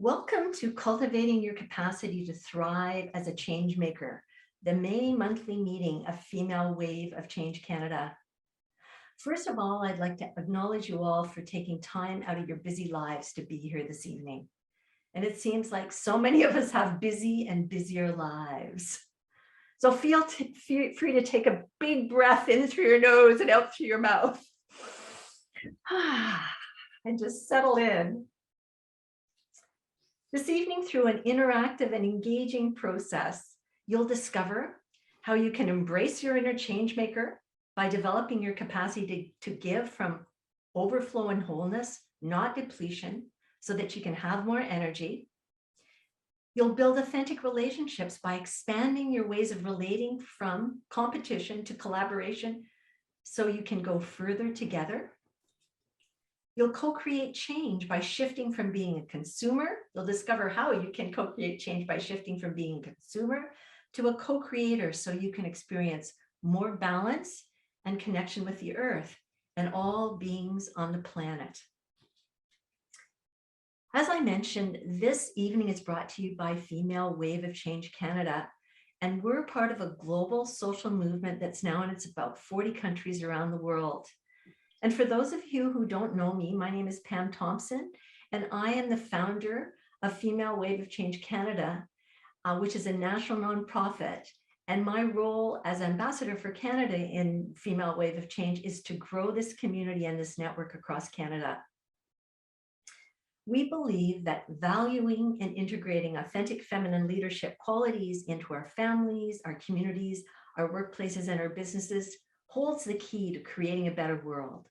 Welcome to Cultivating Your Capacity to Thrive as a Changemaker, the May monthly meeting of Female Wave of Change Canada. First of all, I'd like to acknowledge you all for taking time out of your busy lives to be here this evening. And it seems like so many of us have busy and busier lives. So feel free to take a big breath in through your nose and out through your mouth. And just settle in. This evening, through an interactive and engaging process, you'll discover how you can embrace your inner change maker by developing your capacity to give from overflow and wholeness, not depletion, so that you can have more energy. You'll build authentic relationships by expanding your ways of relating from competition to collaboration so you can go further together. You'll co-create change by shifting from being a consumer. You'll discover how you can co-create change by shifting from being a consumer to a co-creator so you can experience more balance and connection with the earth and all beings on the planet. As I mentioned, this evening is brought to you by Female Wave of Change Canada, and we're part of a global social movement that's now in about 40 countries around the world. And for those of you who don't know me, my name is Pam Thompson, and I am the founder of Female Wave of Change Canada, which is a national nonprofit. And my role as ambassador for Canada in Female Wave of Change is to grow this community and this network across Canada. We believe that valuing and integrating authentic feminine leadership qualities into our families, our communities, our workplaces, and our businesses holds the key to creating a better world,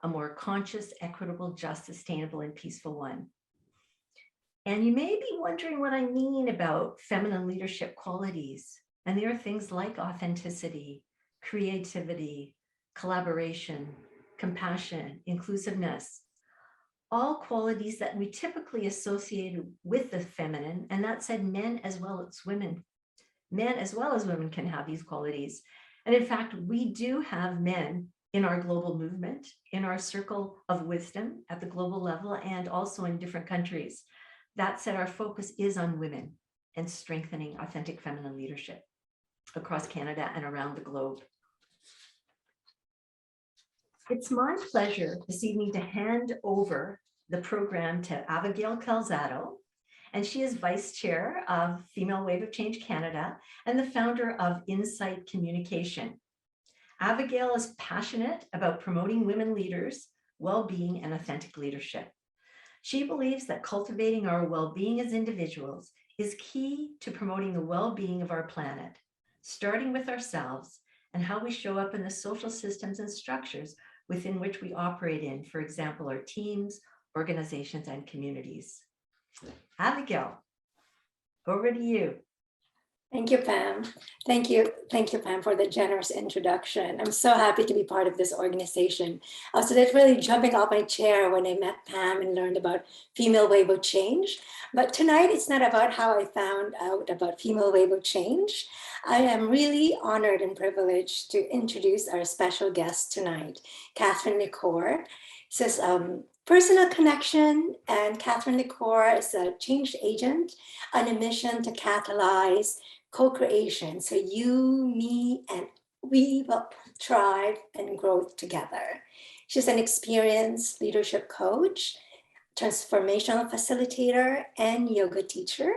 a more conscious, equitable, just, sustainable, and peaceful one. And you may be wondering what I mean about feminine leadership qualities. And there are things like authenticity, creativity, collaboration, compassion, inclusiveness, all qualities that we typically associate with the feminine. And that said, men as well as women can have these qualities. And in fact, we do have men in our global movement, in our circle of wisdom at the global level, and also in different countries. That said, our focus is on women and strengthening authentic feminine leadership across Canada and around the globe. It's my pleasure this evening to hand over the program to Avegaile Calzado, and she is Vice Chair of Female Wave of Change Canada and the founder of Insight Communication. Avegaile is passionate about promoting women leaders, well-being, and authentic leadership. She believes that cultivating our well-being as individuals is key to promoting the well-being of our planet, starting with ourselves and how we show up in the social systems and structures within which we operate in, for example, our teams, organizations, and communities. Avegaile, over to you. Thank you, Pam. Thank you, Pam, for the generous introduction. I'm so happy to be part of this organization. I was literally jumping off my chair when I met Pam and learned about Female Wave of Change. But tonight, it's not about how I found out about Female Wave of Change. I am really honored and privileged to introduce our special guest tonight, Cathryn LeCorre. This is personal connection, and Cathryn LeCorre is a change agent on a mission to catalyze co-creation. So you, me, and we will thrive and grow together. She's an experienced leadership coach, transformational facilitator, and yoga teacher.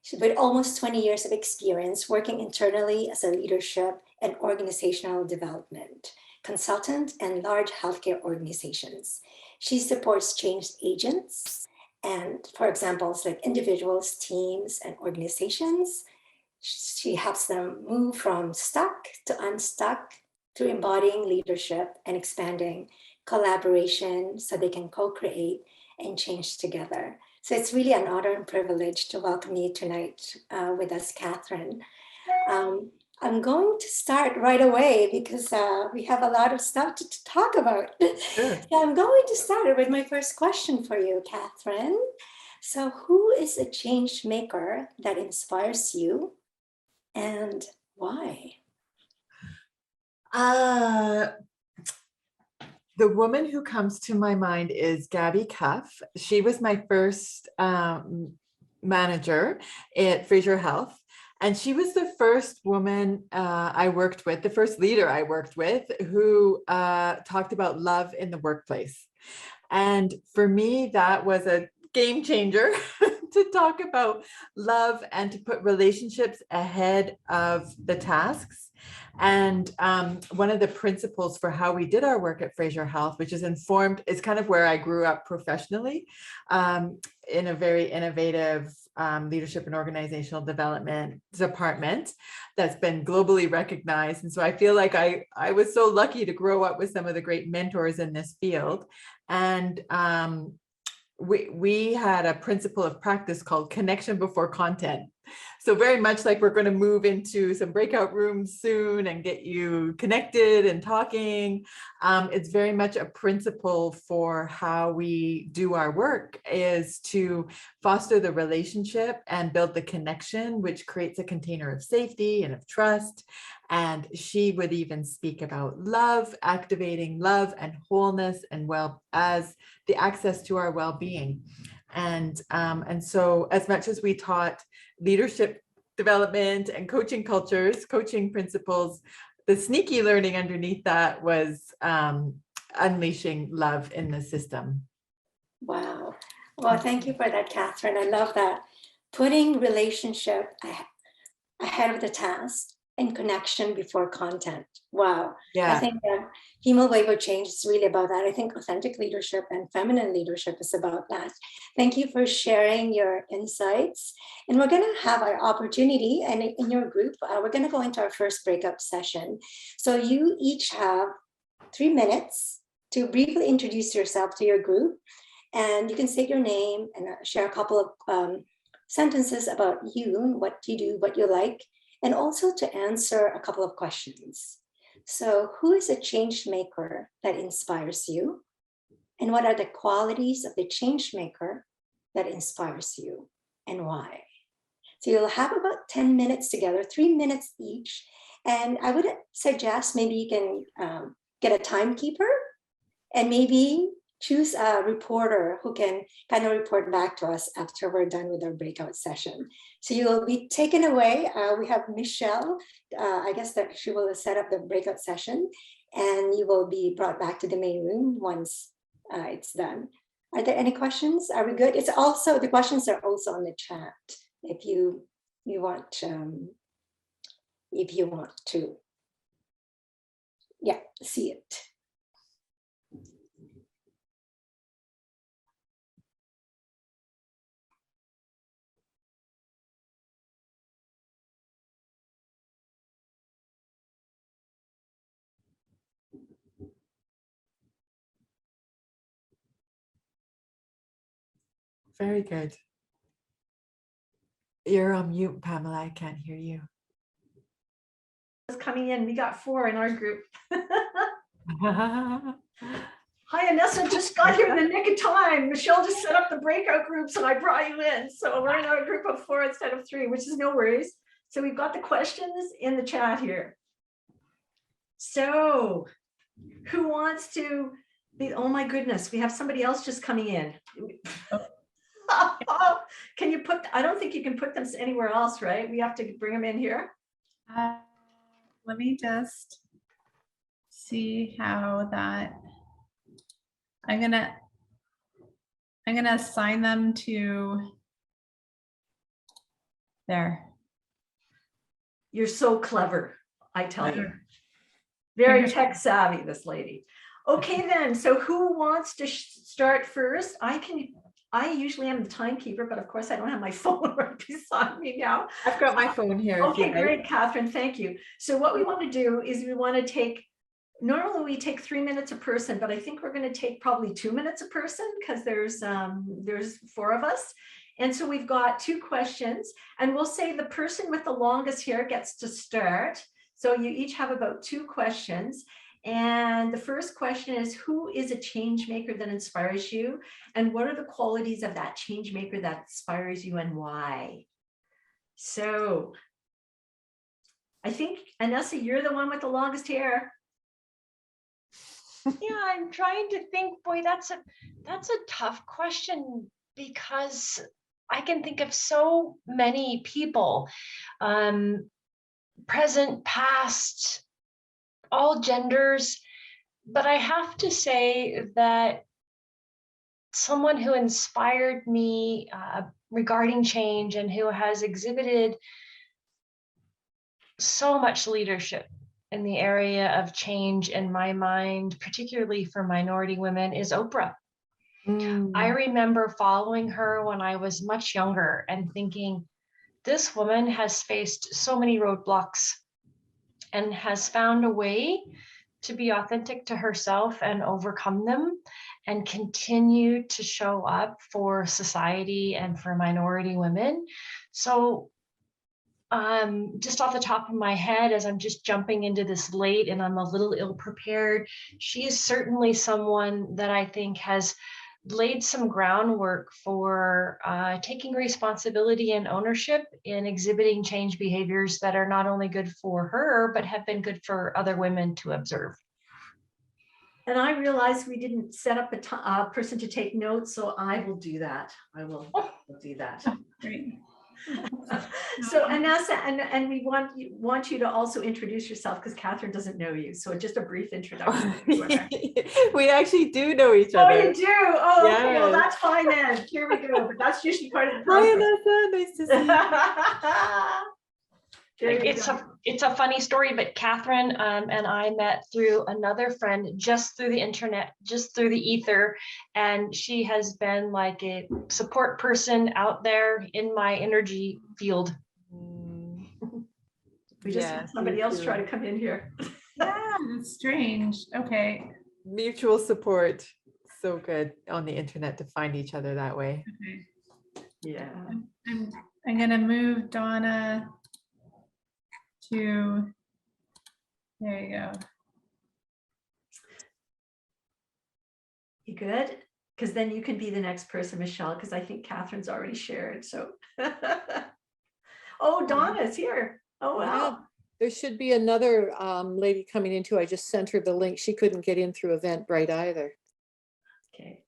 She's with almost 20 years of experience working internally as a leadership and organizational development consultant and large healthcare organizations. She supports change agents and, for example, like individuals, teams, and organizations. She helps them move from stuck to unstuck through embodying leadership and expanding collaboration so they can co-create and change together. So it's really an honor and privilege to welcome you tonight with us, Cathryn. I'm going to start right away because we have a lot of stuff to talk about. Sure. So I'm going to start with my first question for you, Cathryn. So who is a change maker that inspires you and why? The The woman who comes to my mind is Gabby Cuff. She was my first manager at Fraser Health. And she was the first woman I worked with, the first leader I worked with, who talked about love in the workplace. And for me, that was a game changer to talk about love and to put relationships ahead of the tasks. And one of the principles for how we did our work at Fraser Health, which is informed, is kind of where I grew up professionally, in a very innovative leadership and organizational development department that's been globally recognized. And so I feel like I was so lucky to grow up with some of the great mentors in this field. And we had a principle of practice called connection before content. So very much like we're going to move into some breakout rooms soon and get you connected and talking. It's very much a principle for how we do our work, is to foster the relationship and build the connection, which creates a container of safety and of trust. And she would even speak about love, activating love and wholeness and as the access to our well-being. And so as much as we taught leadership development and coaching cultures, coaching principles, the sneaky learning underneath that was unleashing love in the system. Wow. Well, thank you for that, Cathryn. I love that. Putting relationship ahead of the task and connection before content. Wow. Yeah. I think that Hemo Wave of Change is really about that. I think authentic leadership and feminine leadership is about that. Thank you for sharing your insights. And we're going to have our opportunity, and in your group, we're going to go into our first breakup session. So you each have 3 minutes to briefly introduce yourself to your group. And you can state your name and share a couple of sentences about you, what you do, what you like, and also to answer a couple of questions. So who is a change maker that inspires you? And what are the qualities of the change maker that inspires you, and why? So you'll have about 10 minutes together, 3 minutes each. And I would suggest maybe you can get a timekeeper and maybe choose a reporter who can kind of report back to us after we're done with our breakout session. So you'll be taken away. We have Michelle. I guess that she will set up the breakout session, and you will be brought back to the main room once it's done. Are there any questions? Are we good? It's also, the questions are also on the chat if you want to, yeah, see it. Very good. You're on mute, Pamela. I can't hear you. Coming in, we got 4 in our group. Hi, Anessa, just got here in the nick of time. Michelle just set up the breakout groups and I brought you in. So we're in a group of 4 instead of 3, which is no worries. So we've got the questions in the chat here. So who wants to be, oh my goodness, we have somebody else just coming in. Can you put, I don't think you can put them anywhere else, right? We have to bring them in here. Let me just see how that, I'm gonna assign them to there. You're so clever, I tell you. Very tech savvy, this lady. Okay, then, so who wants to start first? I usually am the timekeeper, but of course I don't have my phone right beside me now. I've got my phone here. Okay, great, Cathryn, thank you. So what we want to do is we want to take, normally we take 3 minutes a person, but I think we're going to take probably 2 minutes a person because there's 4 of us. And so we've got 2 questions, and we'll say the person with the longest hair gets to start. So you each have about 2 questions. And the first question is, who is a change maker that inspires you? And what are the qualities of that change maker that inspires you and why? So I think, Anessa, you're the one with the longest hair. Yeah, I'm trying to think, boy, that's a tough question, because I can think of so many people, present, past, all genders, but I have to say that someone who inspired me regarding change and who has exhibited so much leadership in the area of change in my mind, particularly for minority women, is Oprah. I remember following her when I was much younger and thinking, this woman has faced so many roadblocks and has found a way to be authentic to herself and overcome them and continue to show up for society and for minority women. So just off the top of my head, as I'm just jumping into this late and I'm a little ill prepared, she is certainly someone that I think has laid some groundwork for taking responsibility and ownership in exhibiting change behaviors that are not only good for her, but have been good for other women to observe. And I realized we didn't set up a person to take notes, so I will do that. I will do that. Great. So Anessa, and we want you to also introduce yourself, because Cathryn doesn't know you. So just a brief introduction. We actually do know each Oh, other. you do? Oh, Yes. okay. Well, that's fine then. Here we go. But that's usually part of the Hi, process. Anessa. Nice to see you. It's a funny story, but Cathryn and I met through another friend, just through the internet, just through the ether, and she has been like a support person out there in my energy field. We just had somebody else try to come in here. Yeah, that's strange. Okay. Mutual support. So good on the internet to find each other that way. Okay. Yeah. I'm gonna move Donna to, there you go. You good? Because then you can be the next person, Michelle, because I think Cathryn's already shared. So, oh, Donna's here. Oh, wow. Yeah, there should be another lady coming in too. I just sent her the link. She couldn't get in through Eventbrite either. Okay.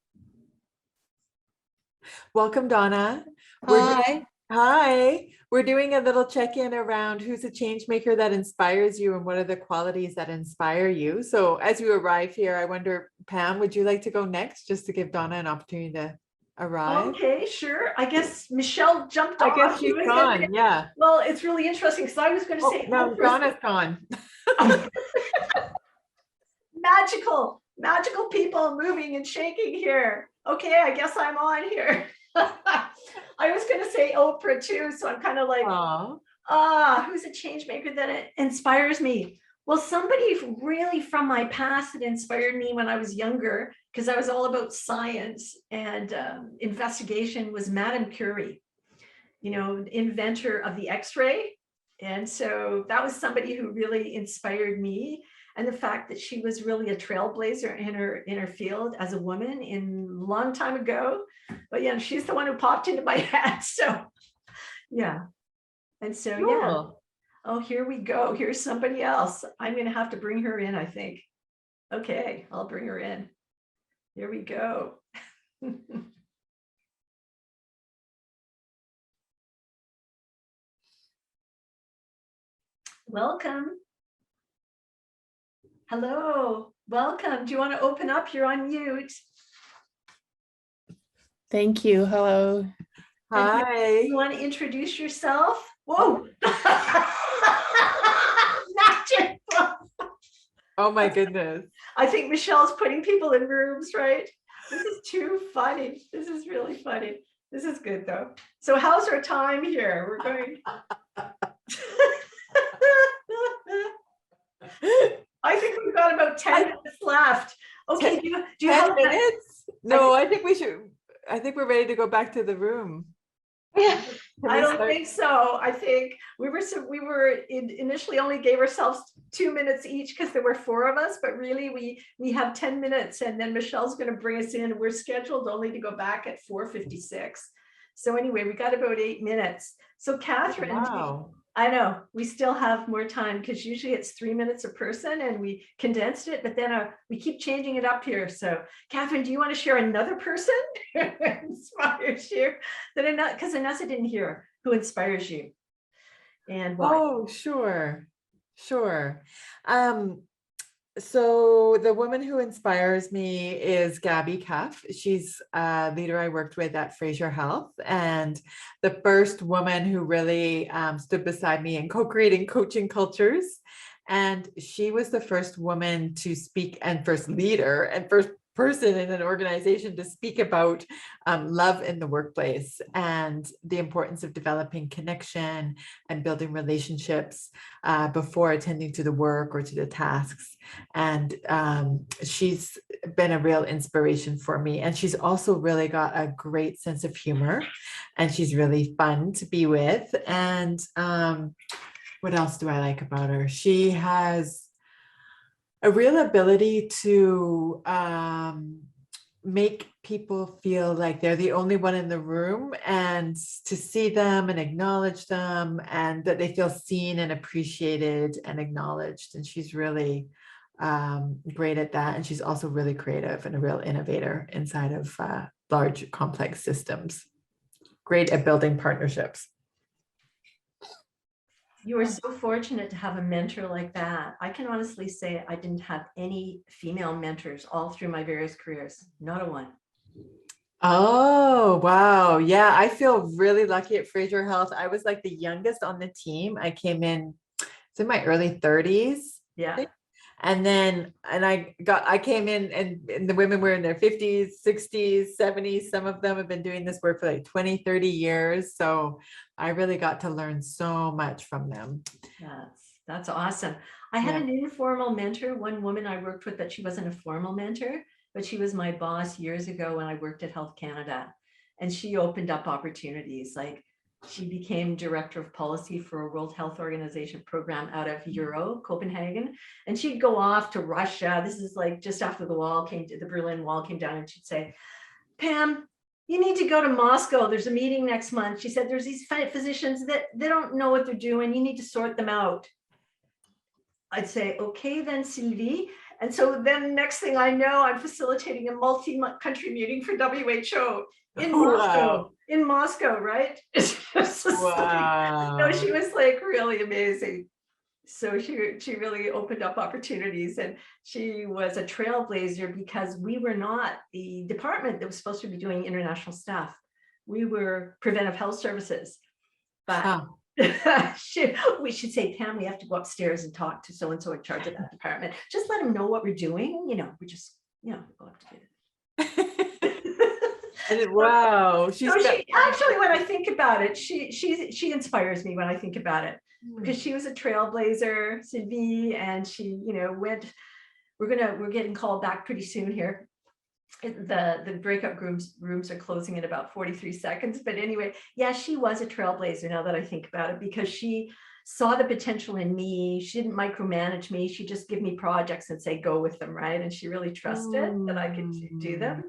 Welcome, Donna. Hi. Hi. We're doing a little check-in around who's a change maker that inspires you and what are the qualities that inspire you. So as you arrive here, I wonder, Pam, would you like to go next just to give Donna an opportunity to arrive? Okay, sure. I guess Michelle jumped off. I guess she's gone. Yeah. Well, it's really interesting because I was going to say, no, Donna's gone. magical people moving and shaking here. Okay, I guess I'm on here. I was going to say Oprah too, so I'm kind of like, who's a change maker that inspires me? Well, somebody really from my past that inspired me when I was younger, because I was all about science and investigation, was Madame Curie, you know, inventor of the X-ray. And so that was somebody who really inspired me. And the fact that she was really a trailblazer in her field as a woman in a long time ago. But yeah, she's the one who popped into my head. So yeah. And so yeah. Oh, here we go. Here's somebody else. I'm going to have to bring her in, I think. Okay, I'll bring her in. Here we go. Welcome. Hello, welcome. Do you want to open up? You're on mute. Thank you. Hello. Hi. You want to introduce yourself? Whoa. Magic. Oh my goodness. I think Michelle's putting people in rooms, right? This is too funny. This is really funny. This is good though. So how's our time here? We're going. I think we've got about 10 minutes left. Okay, do you 10 have minutes? No, I think we're ready to go back to the room. I don't think so. I think we were initially only gave ourselves 2 minutes each because there were 4 of us, but really we have 10 minutes and then Michelle's going to bring us in. We're scheduled only to go back at 4:56. So anyway, we got about 8 minutes. So Cathryn, Wow. I know, we still have more time because usually it's 3 minutes a person and we condensed it, but then we keep changing it up here. So Cathryn, do you want to share another person who inspires you? Because Anessa didn't hear who inspires you and why. Oh, sure. So the woman who inspires me is Gabby Cuff. She's a leader I worked with at Fraser Health, and the first woman who really stood beside me in co-creating coaching cultures. And she was the first woman to speak, and first leader and first person in an organization to speak about love in the workplace and the importance of developing connection and building relationships before attending to the work or to the tasks. And she's been a real inspiration for me. And she's also really got a great sense of humor, and she's really fun to be with. And what else do I like about her? She has a real ability to make people feel like they're the only one in the room, and to see them and acknowledge them, and that they feel seen and appreciated and acknowledged. And she's really great at that. And she's also really creative and a real innovator inside of large, complex systems. Great at building partnerships. You are so fortunate to have a mentor like that. I can honestly say I didn't have any female mentors all through my various careers, not a one. Oh, wow. Yeah, I feel really lucky at Fraser Health. I was like the youngest on the team. I came in, it's in my early 30s. Yeah. And then, I came in and the women were in their 50s, 60s, 70s. Some of them have been doing this work for like 20, 30 years. So I really got to learn so much from them. That's awesome. I had an informal mentor, one woman I worked with, that she wasn't a formal mentor, but she was my boss years ago when I worked at Health Canada. And she opened up opportunities. Like, she became director of policy for a World Health Organization program out of Copenhagen. And she'd go off to Russia. This is like just after the Berlin Wall came down, and she'd say, Pam, you need to go to Moscow. There's a meeting next month. She said, there's these physicians that they don't know what they're doing. You need to sort them out. I'd say, okay, then Sylvie. And so then next thing I know, I'm facilitating a multi-country meeting for WHO in Moscow, right? It's just Wow. no, she was like really amazing. So she really opened up opportunities, and she was a trailblazer because we were not the department that was supposed to be doing international stuff. We were preventive health services, but we should say, Pam, we have to go upstairs and talk to so-and-so in charge of that department. Just let them know what we're doing. We just, go up to it. Wow. She actually, when I think about it, she inspires me when I think about it, because she was a trailblazer, Sylvie, and she, went. We're getting called back pretty soon here. The breakout rooms are closing in about 43 seconds. But anyway, yeah, she was a trailblazer now that I think about it, because she saw the potential in me. She didn't micromanage me. She just give me projects and say, go with them, right? And she really trusted that I could do them,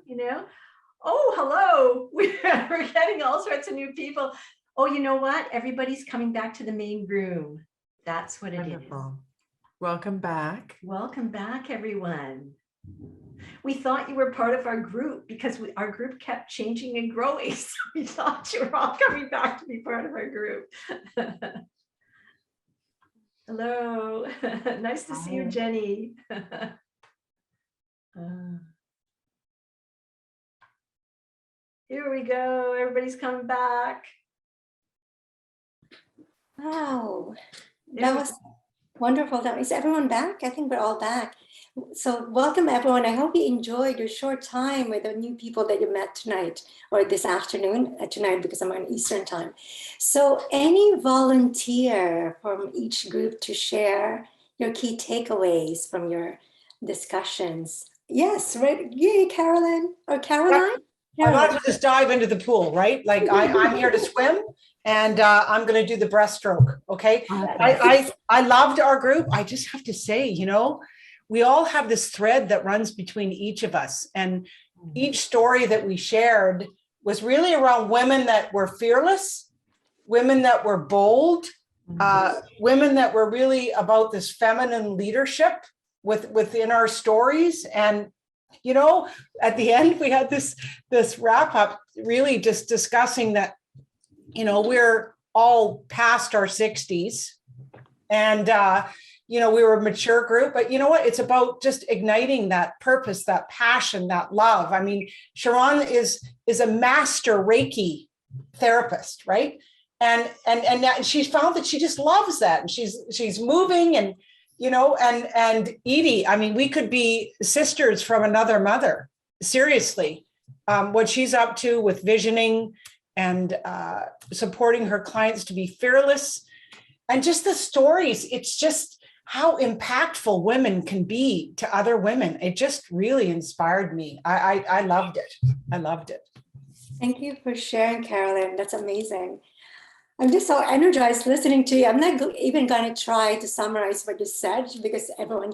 Oh, hello. We're getting all sorts of new people. Oh, you know what? Everybody's coming back to the main room. That's what it is. Welcome back. Welcome back, everyone. We thought you were part of our group because our group kept changing and growing. So we thought you were all coming back to be part of our group. Hello. Nice to see you, Jenny. Here we go. Everybody's coming back. Wow, that was wonderful. Is everyone back? I think we're all back. So welcome, everyone. I hope you enjoyed your short time with the new people that you met tonight, or this afternoon, tonight, because I'm on Eastern time. So any volunteer from each group to share your key takeaways from your discussions? Yes, right. Yay, Carolyn or Caroline? I might as well just dive into the pool, right? Like I'm here to swim, and I'm going to do the breaststroke. Okay. I loved our group. I just have to say, we all have this thread that runs between each of us, and each story that we shared was really around women that were fearless, women that were bold, women that were really about this feminine leadership within our stories. And, you know, at the end, we had this wrap up really just discussing that, you know, we're all past our 60s and, you know, we were a mature group, but you know what? It's about just igniting that purpose, that passion, that love. I mean, Sharon is a master Reiki therapist, right? And she's found that she just loves that, and she's moving, and you know, and Edie, I mean, we could be sisters from another mother. Seriously, what she's up to with visioning and supporting her clients to be fearless, and just the stories. It's just how impactful women can be to other women. It just really inspired me. I loved it. I loved it. Thank you for sharing, Carolyn. That's amazing. I'm just so energized listening to you. I'm not even going to try to summarize what you said because everyone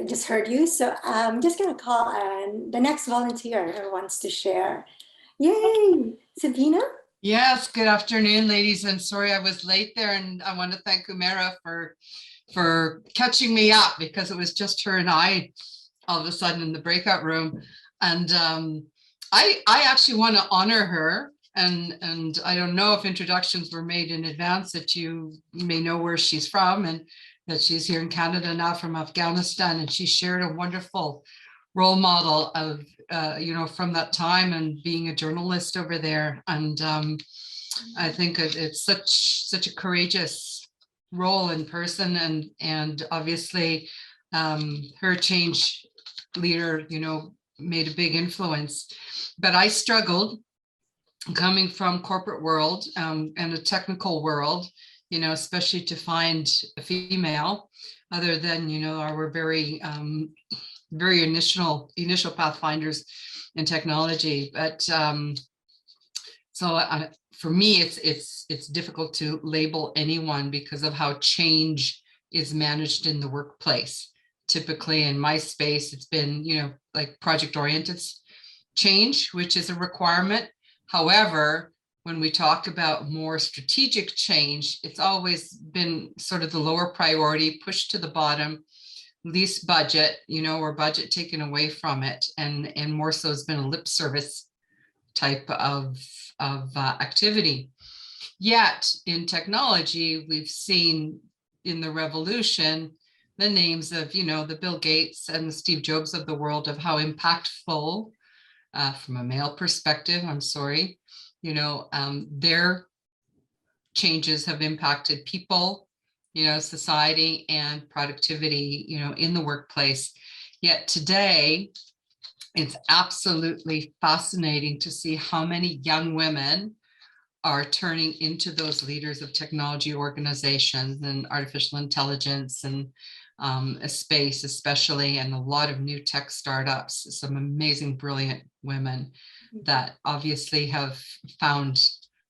just heard you. So I'm just going to call on the next volunteer who wants to share. Yay, Sabina? Yes, good afternoon, ladies. I'm sorry I was late there, and I want to thank Umera for catching me up because it was just her and I all of a sudden in the breakout room. And I actually want to honor her. And I don't know if introductions were made in advance that you may know where she's from, and that she's here in Canada now from Afghanistan, and she shared a wonderful role model of you know, from that time and being a journalist over there. And I think it's such a courageous role in person, and obviously her change leader, you know, made a big influence. But I struggled coming from corporate world and a technical world, you know, especially to find a female other than, you know, our very initial pathfinders in technology. But for me, it's difficult to label anyone because of how change is managed in the workplace. Typically in my space, it's been, you know, like project oriented change, which is a requirement. However, when we talk about more strategic change, it's always been sort of the lower priority, pushed to the bottom, least budget, you know, or budget taken away from it. And more so has been a lip service type of activity. Yet in technology, we've seen in the revolution, the names of, you know, the Bill Gates and the Steve Jobs of the world, of how impactful from a male perspective, I'm sorry, you know, their changes have impacted people, you know, society and productivity, you know, in the workplace. Yet today, it's absolutely fascinating to see how many young women are turning into those leaders of technology organizations and artificial intelligence and a space especially, and a lot of new tech startups, some amazing, brilliant women that obviously have found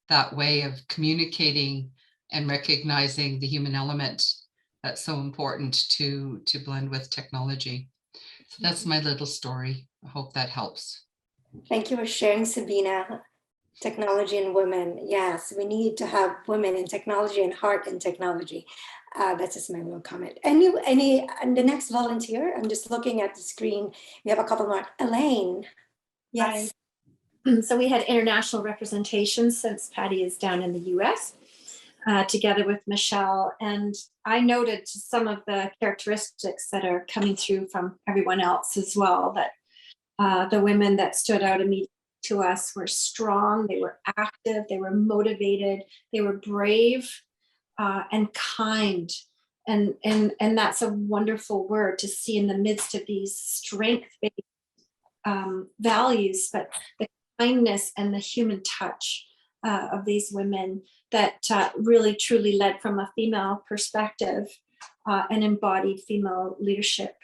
that way of communicating and recognizing the human element that's so important to blend with technology. So that's my little story. I hope that helps. Thank you for sharing, Sabina. Technology and women. Yes, we need to have women in technology and heart in technology. That's just my little comment. And the next volunteer, I'm just looking at the screen. We have a couple more. Elaine. Yes. So we had international representation since Patty is down in the US, together with Michelle. And I noted some of the characteristics that are coming through from everyone else as well, that the women that stood out immediately to us were strong, they were active, they were motivated, they were brave and kind. And that's a wonderful word to see in the midst of these strength-based values, but the kindness and the human touch of these women that really truly led from a female perspective and embodied female leadership,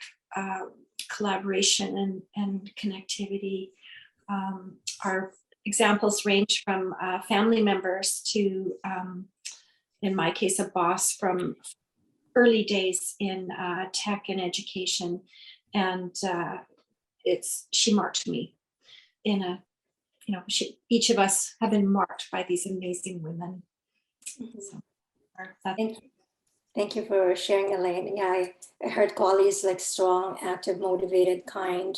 collaboration and connectivity. Our examples range from family members to, in my case, a boss from early days in tech and education. And she marked me in a, you know, each of us have been marked by these amazing women. So Thank you for sharing, Elaine. Yeah, I heard qualities like strong, active, motivated, kind,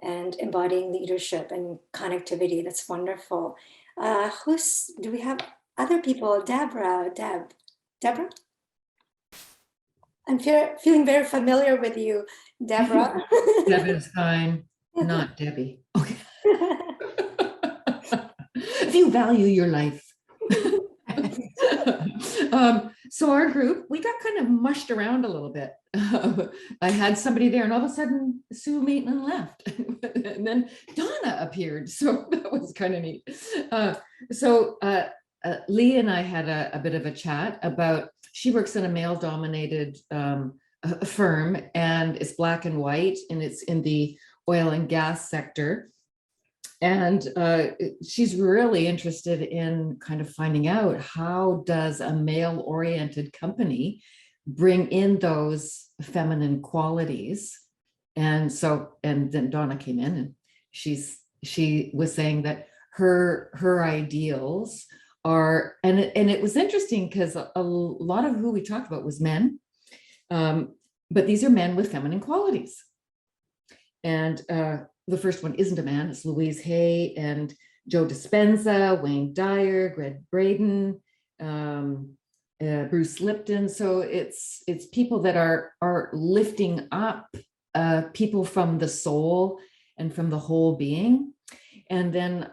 and embodying leadership and connectivity. That's wonderful. Do we have other people? Deborah. I'm feeling very familiar with you, Deborah. Deb is fine, not Debbie. Okay. If you value your life. So our group, we got kind of mushed around a little bit. I had somebody there and all of a sudden Sue Maitland left and then Donna appeared. So that was kind of neat. Lee and I had a bit of a chat about, she works in a male dominated firm and it's black and white and it's in the oil and gas sector. And she's really interested in kind of finding out, how does a male-oriented company bring in those feminine qualities? And then Donna came in and she was saying that her ideals are, and it was interesting because a lot of who we talked about was men, but these are men with feminine qualities. And the first one isn't a man, it's Louise Hay and Joe Dispenza, Wayne Dyer, Greg Braden, Bruce Lipton. So it's people that are lifting up people from the soul and from the whole being. And then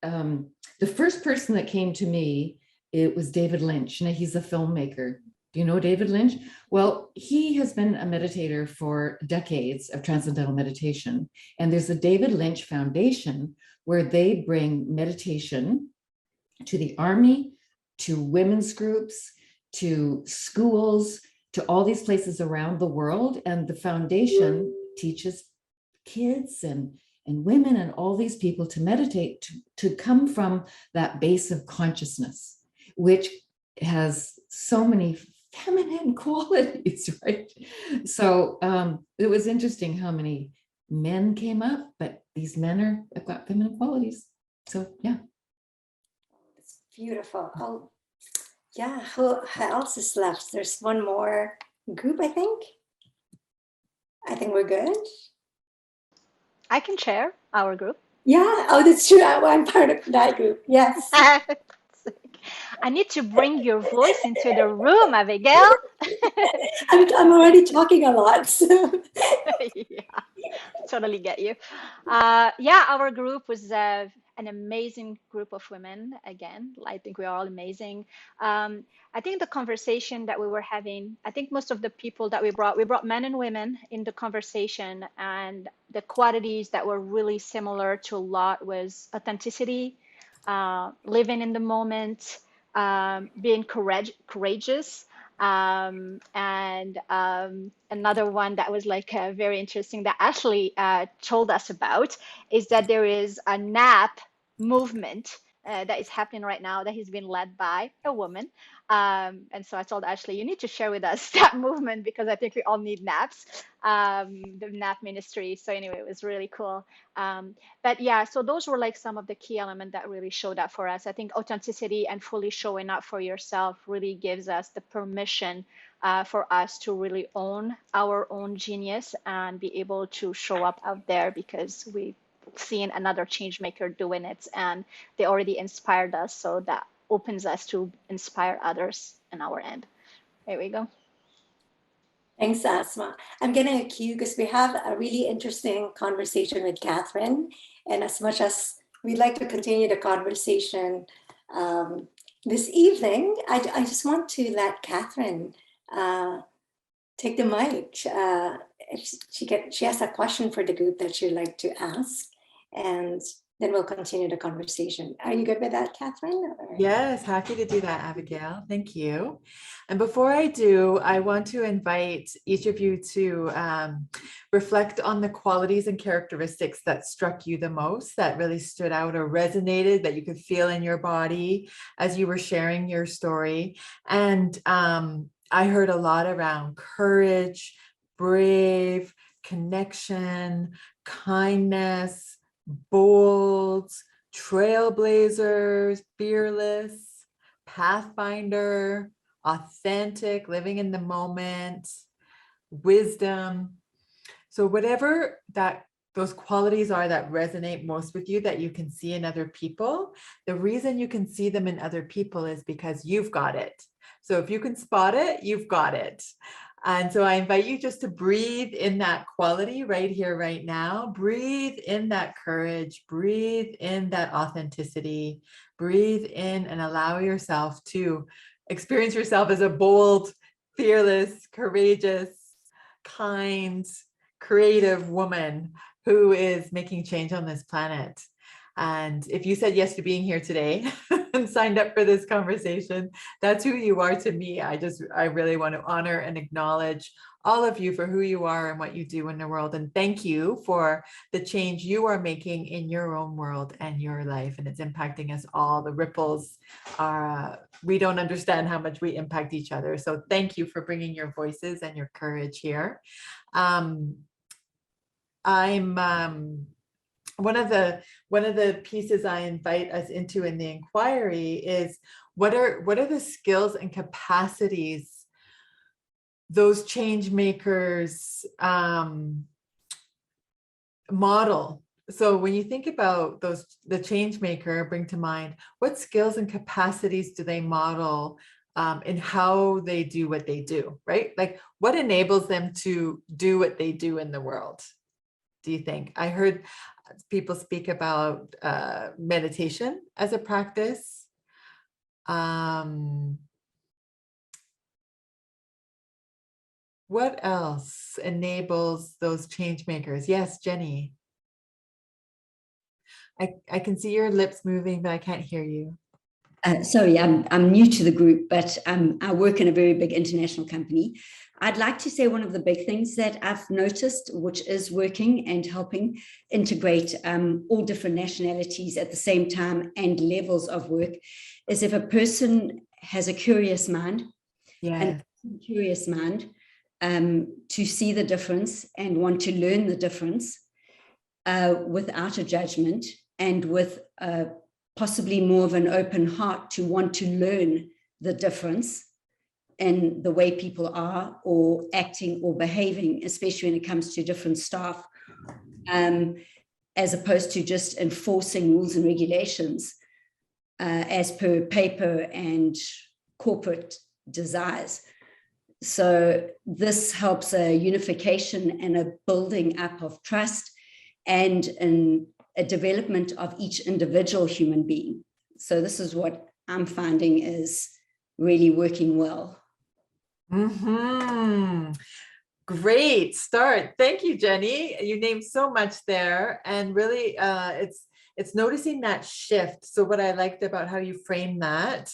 the first person that came to me, it was David Lynch. Now he's a filmmaker. Do you know David Lynch? Well, he has been a meditator for decades of transcendental meditation. And there's a David Lynch Foundation where they bring meditation to the army, to women's groups, to schools, to all these places around the world. And the foundation teaches kids and women and all these people to meditate, to come from that base of consciousness, which has so many feminine qualities, right? So it was interesting how many men came up, but these men have got feminine qualities. So yeah. It's beautiful. Oh, yeah. Who else is left? There's one more group, I think. I think we're good. I can share our group. Yeah. Oh, that's true. I'm part of that group. Yes. I need to bring your voice into the room, Avegaile. I'm already talking a lot. So. Yeah, totally get you. Yeah, our group was an amazing group of women. Again, I think we are all amazing. I think the conversation that we were having, I think most of the people that we brought men and women in the conversation, and the qualities that were really similar to a lot was authenticity, living in the moment, being courageous. And another one that was like very interesting that Ashley told us about is that there is a nap movement that is happening right now that has been led by a woman. And so I told Ashley, you need to share with us that movement because I think we all need naps, the nap ministry. So anyway, it was really cool. But yeah, so those were like some of the key elements that really showed up for us. I think authenticity and fully showing up for yourself really gives us the permission for us to really own our own genius and be able to show up out there because we've seen another change maker doing it and they already inspired us. So that opens us to inspire others in our end. There we go. Thanks, Asma. I'm getting a cue because we have a really interesting conversation with Cathryn. And as much as we'd like to continue the conversation this evening, I just want to let Cathryn take the mic. She has a question for the group that she'd like to ask, and then we'll continue the conversation. Are you good with that, Cathryn? Yes, happy to do that, Avegaile. Thank you. And before I do, I want to invite each of you to reflect on the qualities and characteristics that struck you the most, that really stood out or resonated, that you could feel in your body as you were sharing your story. And I heard a lot around courage, brave, connection, kindness, bold, trailblazers, fearless, pathfinder, authentic, living in the moment, wisdom. So whatever those qualities are that resonate most with you that you can see in other people, the reason you can see them in other people is because you've got it. So if you can spot it, you've got it. And so I invite you just to breathe in that quality right here, right now. Breathe in that courage, breathe in that authenticity, breathe in and allow yourself to experience yourself as a bold, fearless, courageous, kind, creative woman who is making change on this planet. And if you said yes to being here today and signed up for this conversation, that's who you are to me. I really want to honor and acknowledge all of you for who you are and what you do in the world. And thank you for the change you are making in your own world and your life. And it's impacting us all. The ripples are, we don't understand how much we impact each other. So thank you for bringing your voices and your courage here. One of the pieces I invite us into in the inquiry is what are the skills and capacities those change makers model. So when you think about the change maker, bring to mind what skills and capacities do they model in how they do what they do, right? Like what enables them to do what they do in the world? Do you think? I heard people speak about meditation as a practice. What else enables those change makers? Yes, Jenny. I can see your lips moving, but I can't hear you. Sorry, I'm new to the group, but I work in a very big international company. I'd like to say one of the big things that I've noticed, which is working and helping integrate all different nationalities at the same time and levels of work, is if a person has a curious mind, and a curious mind, to see the difference and want to learn the difference without a judgment and with possibly more of an open heart to want to learn the difference in the way people are or acting or behaving, especially when it comes to different staff, as opposed to just enforcing rules and regulations as per paper and corporate desires. So this helps a unification and a building up of trust and a development of each individual human being. So this is what I'm finding is really working well. Great start. Thank you, Jenny. You named so much there, and really it's noticing that shift. So what I liked about how you frame that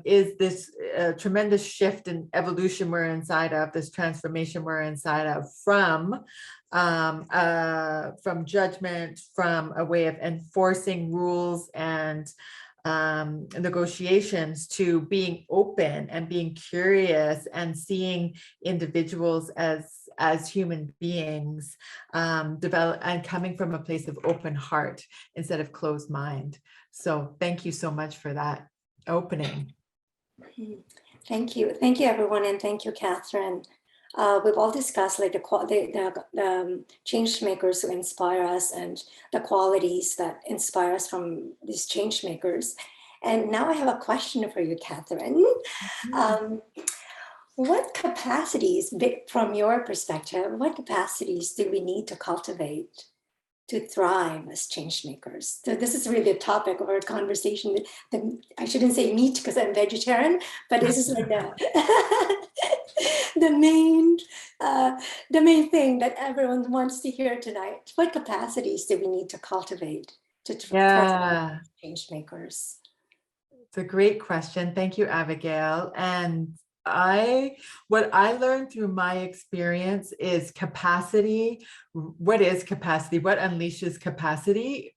is this tremendous shift in evolution we're inside of, this transformation we're inside of from judgment, from a way of enforcing rules and negotiations, to being open and being curious and seeing individuals as human beings, develop and coming from a place of open heart instead of closed mind. So thank you so much for that opening. Thank you everyone, and thank you, Cathryn. We've all discussed like the change makers who inspire us and the qualities that inspire us from these change makers. And now I have a question for you, Cathryn. What capacities, from your perspective, what capacities do we need to cultivate to thrive as change makers? So this is really the topic of our conversation. I shouldn't say meat because I'm vegetarian, but this is like the main thing that everyone wants to hear tonight. What capacities do we need to cultivate to thrive as change makers? It's a great question. Thank you, Avegaile. And what I learned through my experience is capacity. What is capacity? What unleashes capacity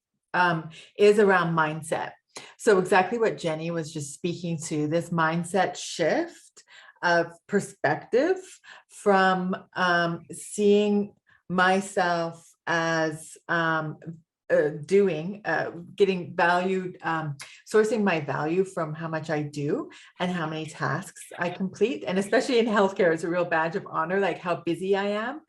is around mindset. So exactly what Jenny was just speaking to, this mindset shift of perspective from seeing myself as getting valued, sourcing my value from how much I do and how many tasks I complete. And especially in healthcare, it's a real badge of honor, like how busy I am,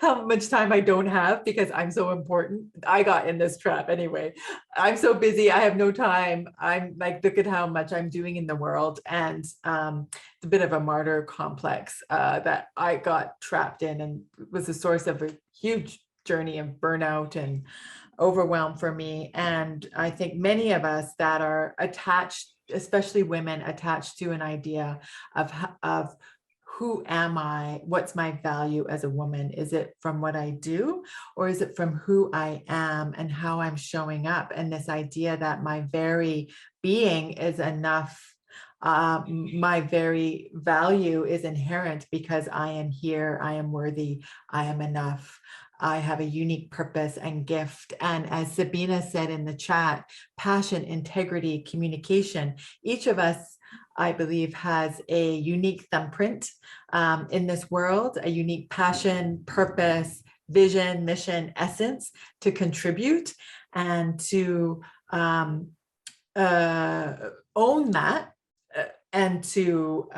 how much time I don't have because I'm so important. I got in this trap anyway. I'm so busy, I have no time. I'm like, look at how much I'm doing in the world. And it's a bit of a martyr complex that I got trapped in, and was the source of a huge journey of burnout and overwhelm for me. And I think many of us that are attached, especially women, attached to an idea of who am I? What's my value as a woman? Is it from what I do, or is it from who I am and how I'm showing up? And this idea that my very being is enough. My very value is inherent because I am here, I am worthy, I am enough. I have a unique purpose and gift. And as Sabina said in the chat, passion, integrity, communication, each of us, I believe, has a unique thumbprint in this world, a unique passion, purpose, vision, mission, essence to contribute and to own that and to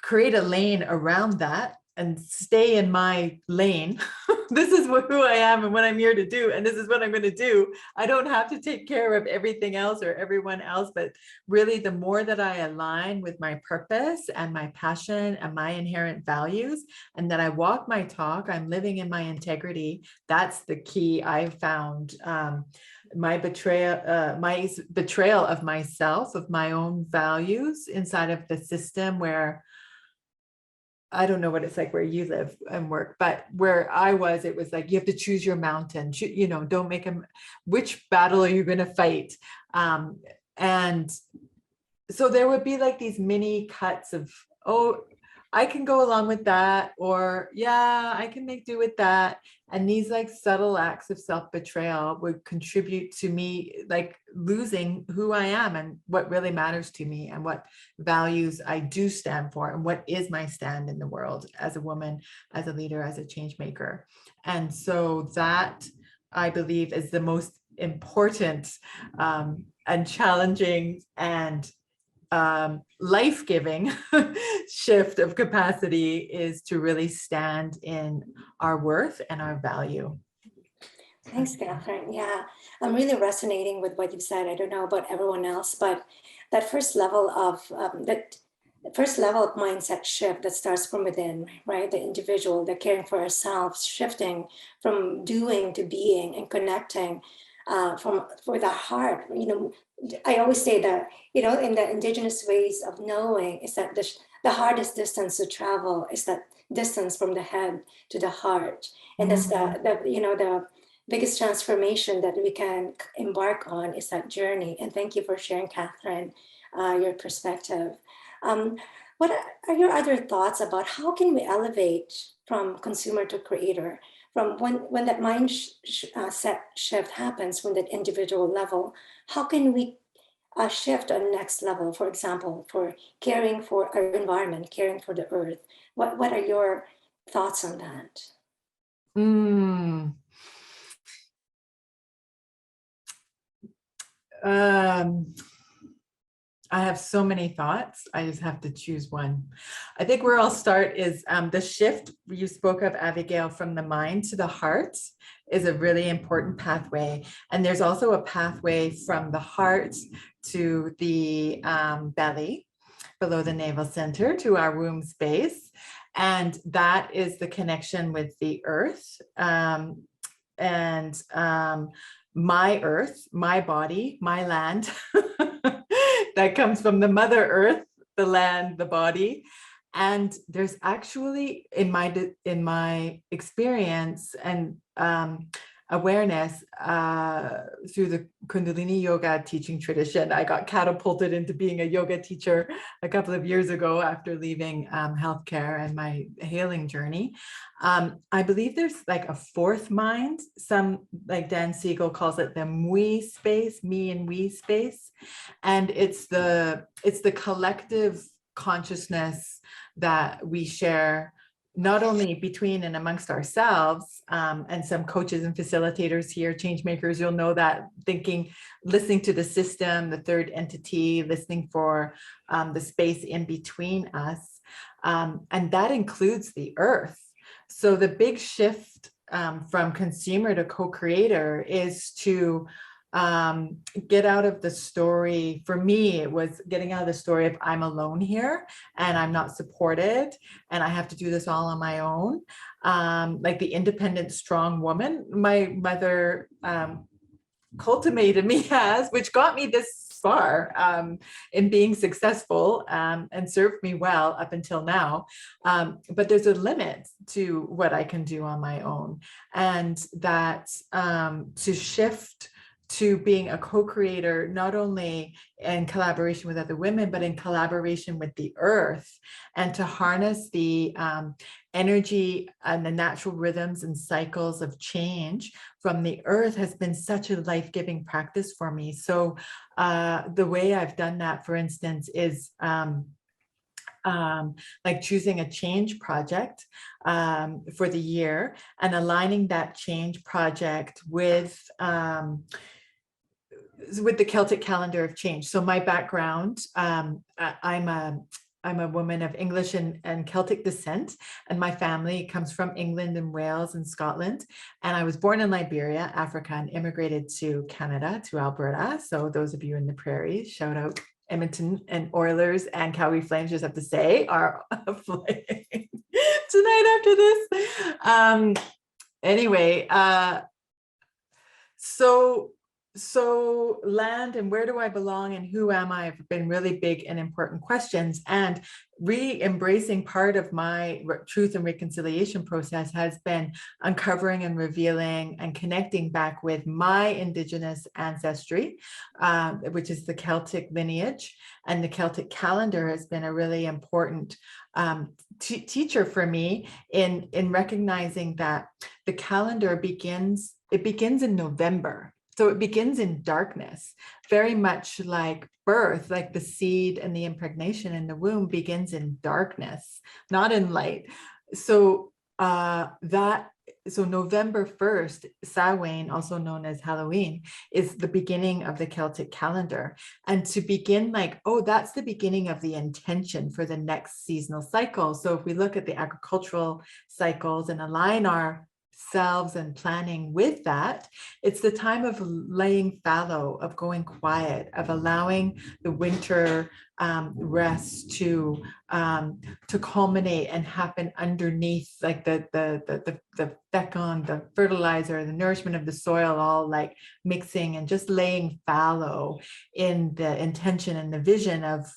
create a lane around that and stay in my lane. This is who I am and what I'm here to do. And this is what I'm going to do. I don't have to take care of everything else or everyone else, but really the more that I align with my purpose and my passion and my inherent values, and that I walk my talk, I'm living in my integrity. That's the key I found. My betrayal of myself, of my own values inside of the system where I don't know what it's like where you live and work, but where I was, it was like, you have to choose your mountain, you know, don't make them, which battle are you going to fight? And so there would be like these mini cuts of, oh, I can go along with that, or yeah, I can make do with that. And these like subtle acts of self-betrayal would contribute to me like losing who I am and what really matters to me and what values I do stand for and what is my stand in the world as a woman, as a leader, as a change maker. And so that, I believe, is the most important and challenging and life-giving shift of capacity, is to really stand in our worth and our value. Thanks, Cathryn. Yeah, I'm really resonating with what you said. I don't know about everyone else, but that first level of mindset shift that starts from within, right? The individual, the caring for ourselves, shifting from doing to being and connecting for the heart. You know, I always say that, you know, in the indigenous ways of knowing is that the hardest distance to travel is that distance from the head to the heart. And that's the biggest transformation that we can embark on is that journey. And thank you for sharing, Cathryn, your perspective. What are your other thoughts about how can we elevate from consumer to creator? From when that set shift happens from that individual level, how can we shift on next level, for example, for caring for our environment, caring for the earth? What are your thoughts on that? I have so many thoughts. I just have to choose one. I think where I'll start is the shift you spoke of, Avegaile, from the mind to the heart is a really important pathway. And there's also a pathway from the heart to the belly, below the navel center, to our womb space. And that is the connection with the earth. My earth, my body, my land, that comes from the Mother Earth, the land, the body. And there's actually, in my experience and awareness through the Kundalini yoga teaching tradition, I got catapulted into being a yoga teacher a couple of years ago after leaving healthcare and my healing journey. I believe there's like a fourth mind. Some, like Dan Siegel calls it the me space, me and we space. And it's the collective consciousness that we share not only between and amongst ourselves, and some coaches and facilitators here, change makers, you'll know that, listening to the system, the third entity, listening for the space in between us. And that includes the earth. So the big shift from consumer to co-creator is to get out of the story. For me, it was getting out of the story of I'm alone here and I'm not supported and I have to do this all on my own. Like the independent, strong woman my mother cultivated me as, which got me this far in being successful and served me well up until now. But there's a limit to what I can do on my own. And that to shift to being a co-creator, not only in collaboration with other women, but in collaboration with the earth, and to harness the energy and the natural rhythms and cycles of change from the earth has been such a life-giving practice for me. So the way I've done that, for instance, is like choosing a change project for the year and aligning that change project with the Celtic calendar of change. So my background, I'm a woman of English and Celtic descent, and my family comes from England and Wales and Scotland. And I was born in Liberia, Africa, and immigrated to Canada, to Alberta. So those of you in the prairies, shout out Edmonton and Oilers and Calgary Flames, just have to say, are flying tonight after this. Anyway, so land and where do I belong and who am I have been really big and important questions. And re-embracing part of my truth and reconciliation process has been uncovering and revealing and connecting back with my Indigenous ancestry, which is the Celtic lineage. And the Celtic calendar has been a really important teacher for me in recognizing that the calendar begins in November. So it begins in darkness, very much like birth, like the seed and the impregnation in the womb begins in darkness, not in light. So so November 1st, Samhain, also known as Halloween, is the beginning of the Celtic calendar. And to begin like, oh, that's the beginning of the intention for the next seasonal cycle. So if we look at the agricultural cycles and align ourselves and planning with that, it's the time of laying fallow, of going quiet, of allowing the winter rest to culminate and happen underneath, like the fecund, the fertilizer, the nourishment of the soil, all like mixing and just laying fallow in the intention and the vision of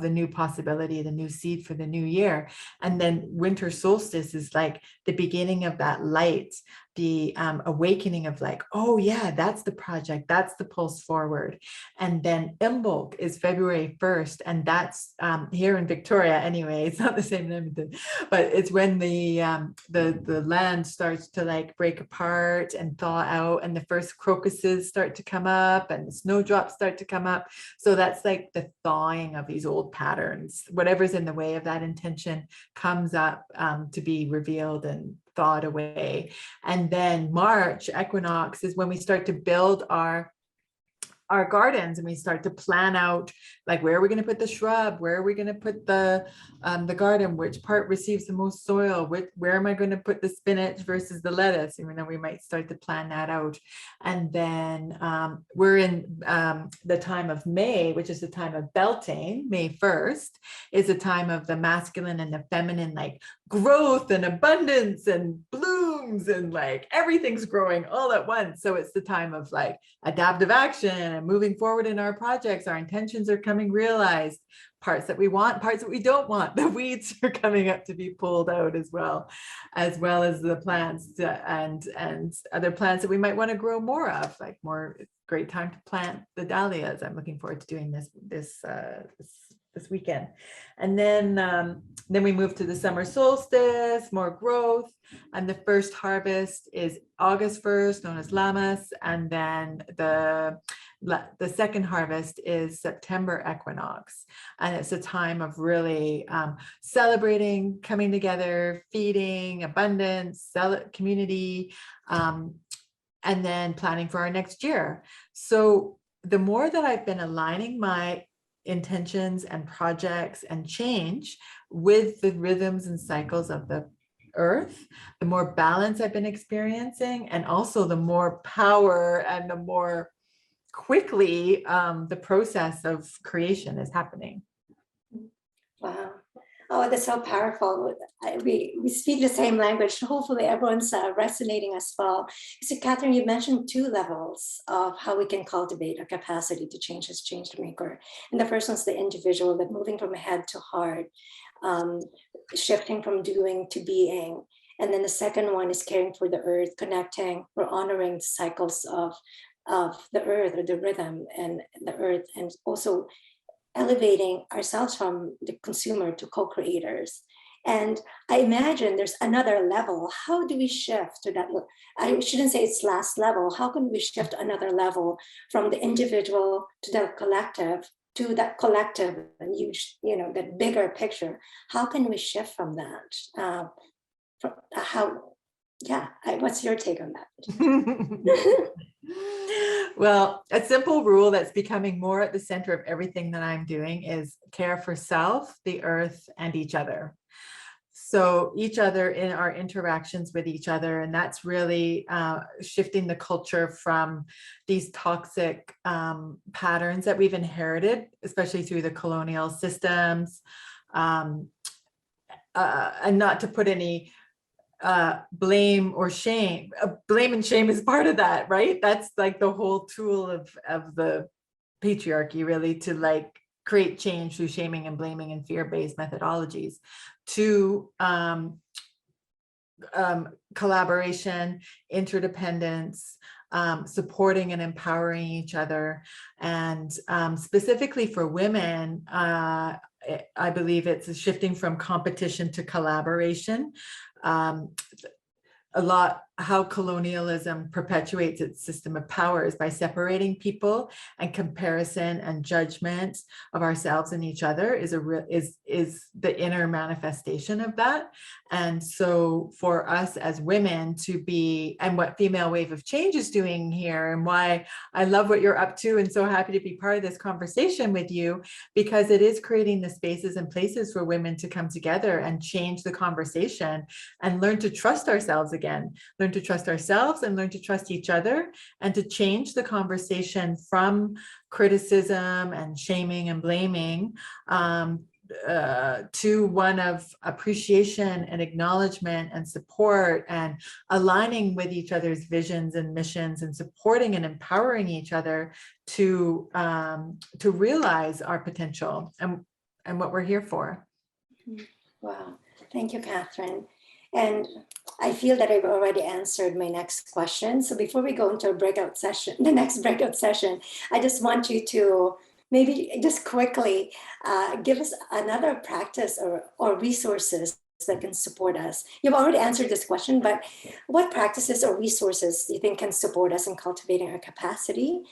the new possibility, the new seed for the new year. And then winter solstice is like the beginning of that light, the awakening of like, oh yeah, that's the project, that's the pulse forward. And then Imbolc is February 1st, and that's here in Victoria anyway, it's not the same in Edmonton, but it's when the land starts to like break apart and thaw out, and the first crocuses start to come up and the snowdrops start to come up. So that's like the thawing of these old patterns. Whatever's in the way of that intention comes up to be revealed and thawed away. And then March equinox is when we start to build our gardens, and we start to plan out like, where are we going to put the shrub, where are we going to put the garden, which part receives the most soil, where am I going to put the spinach versus the lettuce, even though we might start to plan that out. And then we're in the time of May, which is the time of Beltane. May 1st is a time of the masculine and the feminine, like growth and abundance and blooms, and like everything's growing all at once. So it's the time of like adaptive action and moving forward in our projects. Our intentions are coming realized, parts that we want, parts that we don't want. The weeds are coming up to be pulled out as well as the plants and other plants that we might want to grow more of, like more. Great time to plant the dahlias. I'm looking forward to doing this weekend. And then we move to the summer solstice, more growth. And the first harvest is August 1st, known as Lammas. And then the the second harvest is September equinox. And it's a time of really celebrating, coming together, feeding, abundance, community, and then planning for our next year. So the more that I've been aligning my intentions and projects and change with the rhythms and cycles of the earth, the more balance I've been experiencing, and also the more power and the more quickly the process of creation is happening. Wow. Oh, that's so powerful. We speak the same language. Hopefully everyone's resonating as well. So Cathryn, you mentioned 2 levels of how we can cultivate our capacity to change as change maker. And the first one's the individual, that moving from head to heart, shifting from doing to being. And then the second one is caring for the earth, connecting or honoring the cycles of the earth, or the rhythm and the earth, and also elevating ourselves from the consumer to co-creators. And I imagine there's another level. How do we shift to that? I shouldn't say it's last level. How can we shift another level from the individual to the collective, and you know, that bigger picture? How can we shift from that? What's your take on that? Well, a simple rule that's becoming more at the center of everything that I'm doing is care for self, the earth, and each other. So each other in our interactions with each other, and that's really shifting the culture from these toxic patterns that we've inherited, especially through the colonial systems, and not to put any blame or shame. Blame and shame is part of that, right? That's like the whole tool of the patriarchy, really, to like create change through shaming and blaming and fear-based methodologies, to collaboration, interdependence, supporting and empowering each other. And specifically for women, I believe it's shifting from competition to collaboration. A lot how colonialism perpetuates its system of power is by separating people, and comparison and judgment of ourselves and each other is the inner manifestation of that. And so for us as women to be, and what Female Wave of Change is doing here, and why I love what you're up to and so happy to be part of this conversation with you, because it is creating the spaces and places for women to come together and change the conversation and learn to trust ourselves again, learn to trust ourselves and learn to trust each other, and to change the conversation from criticism and shaming and blaming to one of appreciation and acknowledgement and support, and aligning with each other's visions and missions, and supporting and empowering each other to realize our potential and what we're here for. Wow, thank you, Cathryn. And I feel that I've already answered my next question. So before we go into a breakout session, the next breakout session, I just want you to maybe just quickly give us another practice or resources that can support us. You've already answered this question, but what practices or resources do you think can support us in cultivating our capacity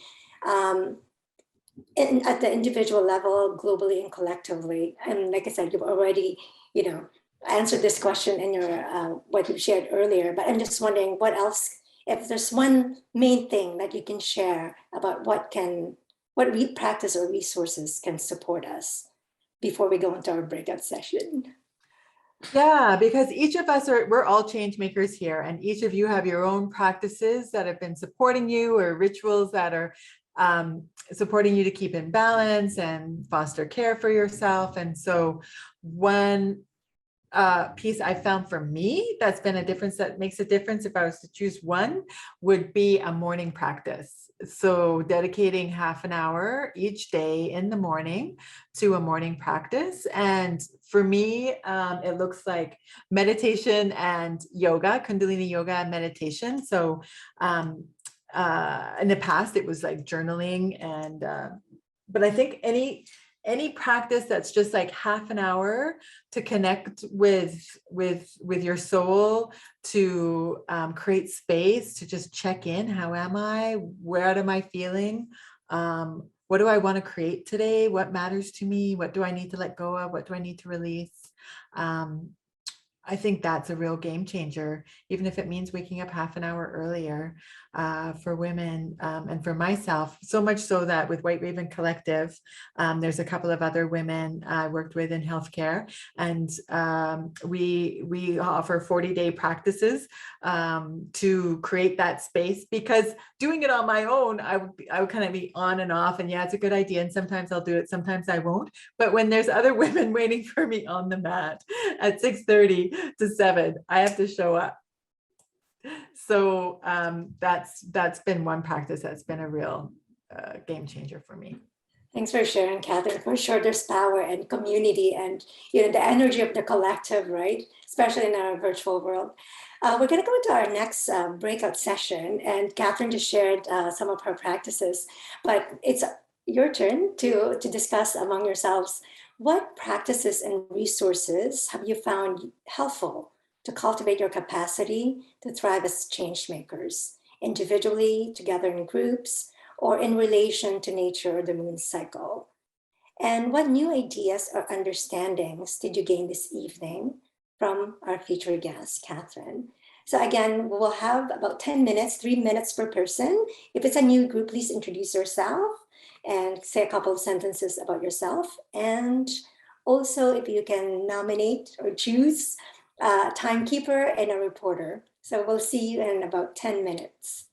at the individual level, globally and collectively? And like I said, you've already, answered this question in your what you shared earlier, but I'm just wondering what else, if there's one main thing that you can share about what practice or resources can support us before we go into our breakout session. Yeah, because each of us we're all change makers here, and each of you have your own practices that have been supporting you, or rituals that are supporting you to keep in balance and foster care for yourself. And so one piece I found for me that's been a difference, that makes a difference if I was to choose one, would be a morning practice. So dedicating half an hour each day in the morning to a morning practice. And for me, it looks like meditation and yoga, Kundalini yoga and meditation. So in the past, it was like journaling, and but I think any practice that's just like half an hour to connect with your soul, to create space, to just check in. How am I? What am I feeling? what do I want to create today? What matters to me? What do I need to let go of? What do I need to release? I think that's a real game changer, even if it means waking up half an hour earlier for women and for myself. So much so that with White Raven Collective, there's a couple of other women I worked with in healthcare, and we offer 40-day practices to create that space, because doing it on my own, I would kind of be on and off, and yeah, it's a good idea, and sometimes I'll do it, sometimes I won't. But when there's other women waiting for me on the mat at 6:30 to 7, I have to show up. So that's been one practice that's been a real game changer for me. Thanks for sharing, Cathryn. For sure, there's power and community and the energy of the collective, right? Especially in our virtual world. We're going to go into our next breakout session, and Cathryn just shared some of her practices, but it's your turn to discuss among yourselves what practices and resources have you found helpful to cultivate your capacity to thrive as change makers, individually, together in groups, or in relation to nature or the moon cycle? And what new ideas or understandings did you gain this evening from our featured guest, Cathryn? So again, we'll have about 10 minutes, 3 minutes per person. If it's a new group, please introduce yourself and say a couple of sentences about yourself. And also, if you can nominate or choose a timekeeper and a reporter. So we'll see you in about 10 minutes.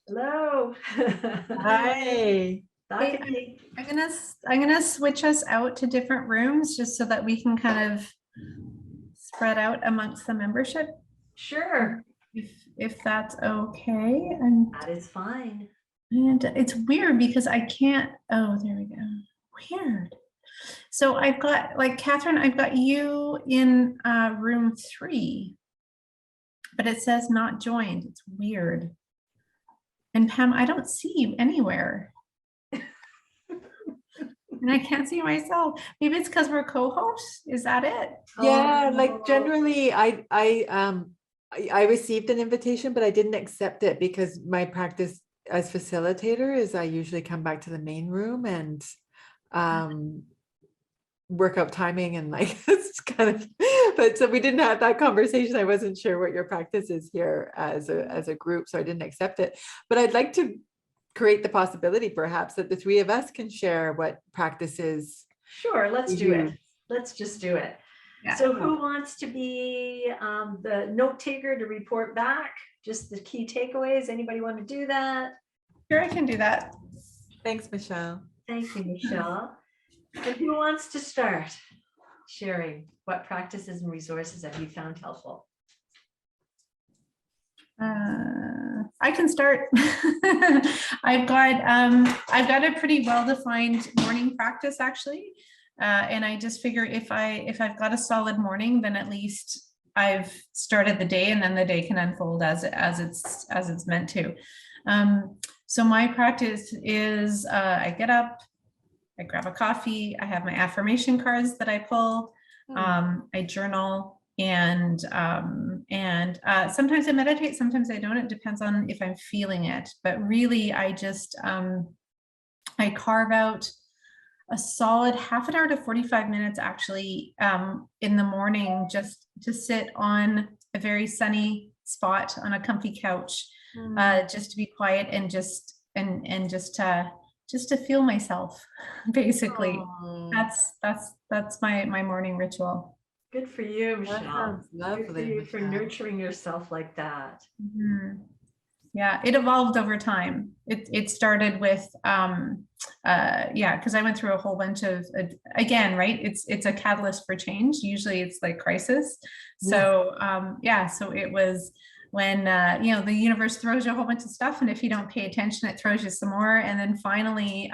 Hello. Hi. Hey, I'm gonna switch us out to different rooms just so that we can kind of spread out amongst the membership. Sure. If that's okay. And that is fine. And it's weird because I can't, oh, there we go. Weird. So I've got, like, Cathryn, I've got you in room 3, but it says not joined. It's weird. And Pam, I don't see you anywhere. And I can't see myself. Maybe it's because we're co-hosts. Is that it? Yeah, like generally I received an invitation, but I didn't accept it because my practice as facilitator is I usually come back to the main room and work out timing and like it's kind of, but so we didn't have that conversation. I wasn't sure what your practice is here as a group, so I didn't accept it. But I'd like to create the possibility perhaps that the 3 of us can share what practices. Sure, let's do it. Let's just do it. Yeah. So who wants to be the note taker to report back? Just the key takeaways. Anybody want to do that? Sure, I can do that. Thanks, Michelle. Thank you, Michelle. And who wants to start sharing what practices and resources have you found helpful? I can start. I've got a pretty well-defined morning practice actually, and I just figure if I've got a solid morning, then at least I've started the day, and then the day can unfold as it's meant to. So my practice is I get up, I grab a coffee, I have my affirmation cards that I pull, I journal. And sometimes I meditate, sometimes I don't. It depends on if I'm feeling it. But really, I just I carve out a solid half an hour to 45 minutes actually in the morning, just to sit on a very sunny spot on a comfy couch, just to be quiet and just to feel myself. Basically, that's my morning ritual. Good for you, Michelle. Lovely. Good for you for nurturing yourself like that. Mm-hmm. Yeah, it evolved over time. It started with yeah, because I went through a whole bunch of again, right? It's a catalyst for change. Usually it's like crisis. So yeah, so it was when you know, the universe throws you a whole bunch of stuff, and if you don't pay attention, it throws you some more. And then finally,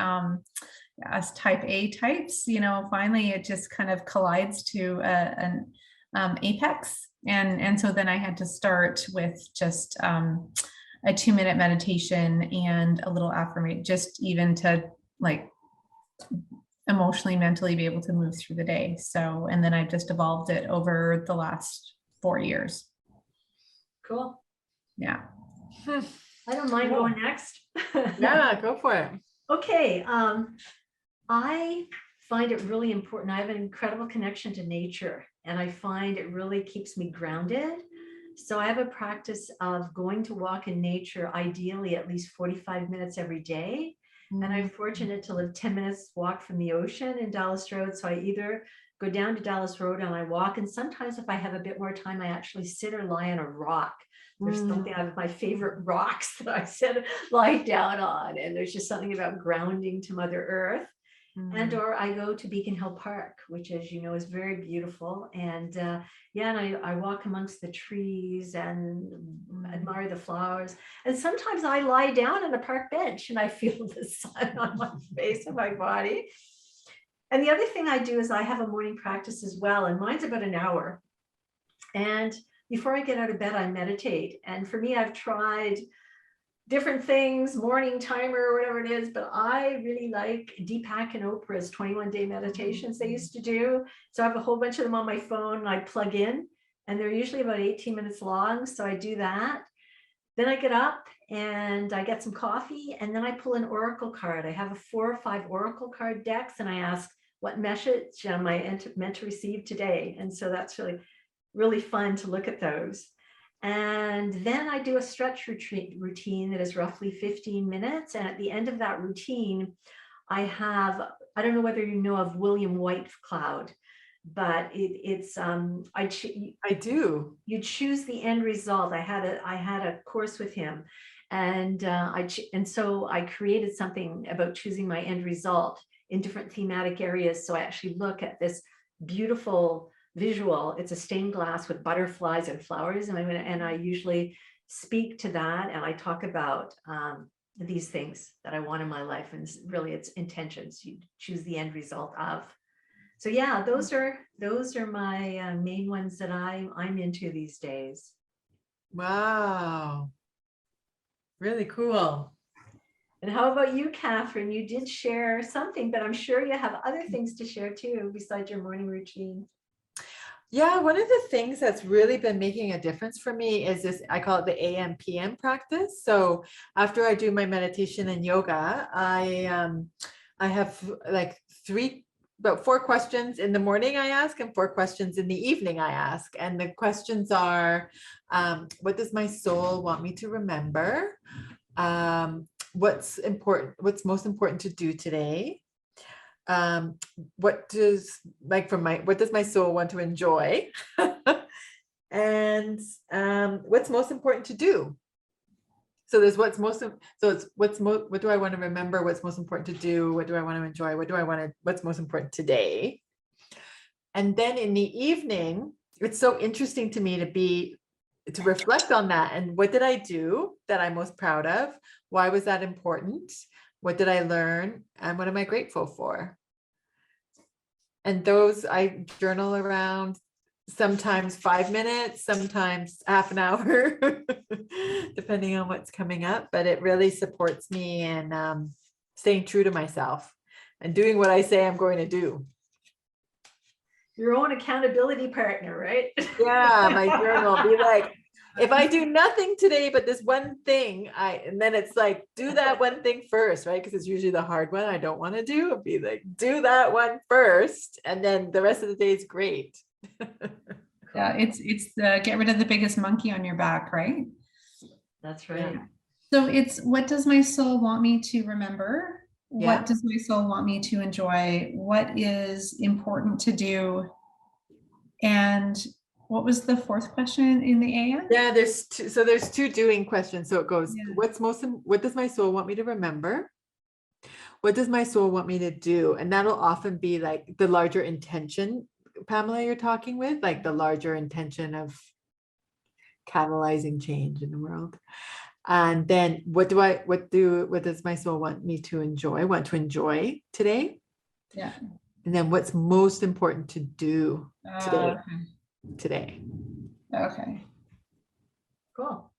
as type A types, you know, finally it just kind of collides to an apex. And so then I had to start with just a 2-minute meditation and a little affirmation, just even to like emotionally, mentally be able to move through the day. So, and then I've just evolved it over the last 4 years. Cool. Yeah. I don't mind going next. Yeah, go for it. Okay. I find it really important. I have an incredible connection to nature, and I find it really keeps me grounded. So I have a practice of going to walk in nature, ideally at least 45 minutes every day. And I'm fortunate to live 10 minutes walk from the ocean in Dallas Road. So I either go down to Dallas Road and I walk, and sometimes if I have a bit more time, I actually sit or lie on a rock. There's something out of my favorite rocks that I sit, lie down on. And there's just something about grounding to Mother Earth. And or I go to Beacon Hill Park, which, as you know, is very beautiful. And yeah, and I walk amongst the trees and admire the flowers. And sometimes I lie down on the park bench and I feel the sun on my face and my body. And the other thing I do is I have a morning practice as well, and mine's about an hour. And before I get out of bed, I meditate. And for me, I've tried different things, morning timer or whatever it is, but I really like Deepak and Oprah's 21-day meditations they used to do. So I have a whole bunch of them on my phone, and I plug in, and they're usually about 18 minutes long. So I do that. Then I get up and I get some coffee, and then I pull an oracle card. I have a 4 or 5 oracle card decks, and I ask, what message am I meant to receive today? And so that's really fun to look at those. And then I do a stretch routine that is roughly 15 minutes. And at the end of that routine, I don't know whether you know of William Whitecloud, but I do. You choose the end result. I had a course with him, and so I created something about choosing my end result in different thematic areas. So I actually look at this beautiful visual. It's a stained glass with butterflies and flowers, and I usually speak to that, and I talk about these things that I want in my life, and really it's intentions you choose the end result of. So yeah, those are my main ones that I'm into these days. Wow, really cool. And how about you, Cathryn? You did share something, but I'm sure you have other things to share too besides your morning routine. Yeah, one of the things that's really been making a difference for me is this, I call it the AM PM practice. So after I do my meditation and yoga, I have like about 4 questions in the morning I ask, and 4 questions in the evening I ask. And the questions are, what does my soul want me to remember? What's most important to do today? What does my soul want to enjoy? And what's most important to do? So there's what do I want to remember? What's most important to do? What do I want to enjoy? What's most important today? And then in the evening, it's so interesting to me to reflect on that. And what did I do that I'm most proud of? Why was that important? What did I learn? And what am I grateful for? And those I journal around, sometimes 5 minutes, sometimes half an hour, depending on what's coming up. But it really supports me in staying true to myself and doing what I say I'm going to do. Your own accountability partner, right? Yeah, my journal. Be like, if I do nothing today but this one thing, and then it's like, do that one thing first, right? Because it's usually the hard one I don't want to do. It'd be like, do that one first, and then the rest of the day is great. Yeah, it's the get rid of the biggest monkey on your back, right? That's right. Yeah. So it's, what does my soul want me to remember? Yeah. What does my soul want me to enjoy? What is important to do? And what was the fourth question in the AM? Yeah, there's two doing questions. So it goes, Yeah. what does my soul want me to remember? What does my soul want me to do? And that'll often be like the larger intention, Pamela, you're talking with, like the larger intention of catalyzing change in the world. And then what does my soul want me to enjoy? Want to enjoy today? Yeah. And then what's most important to do today? Today. Okay. Cool.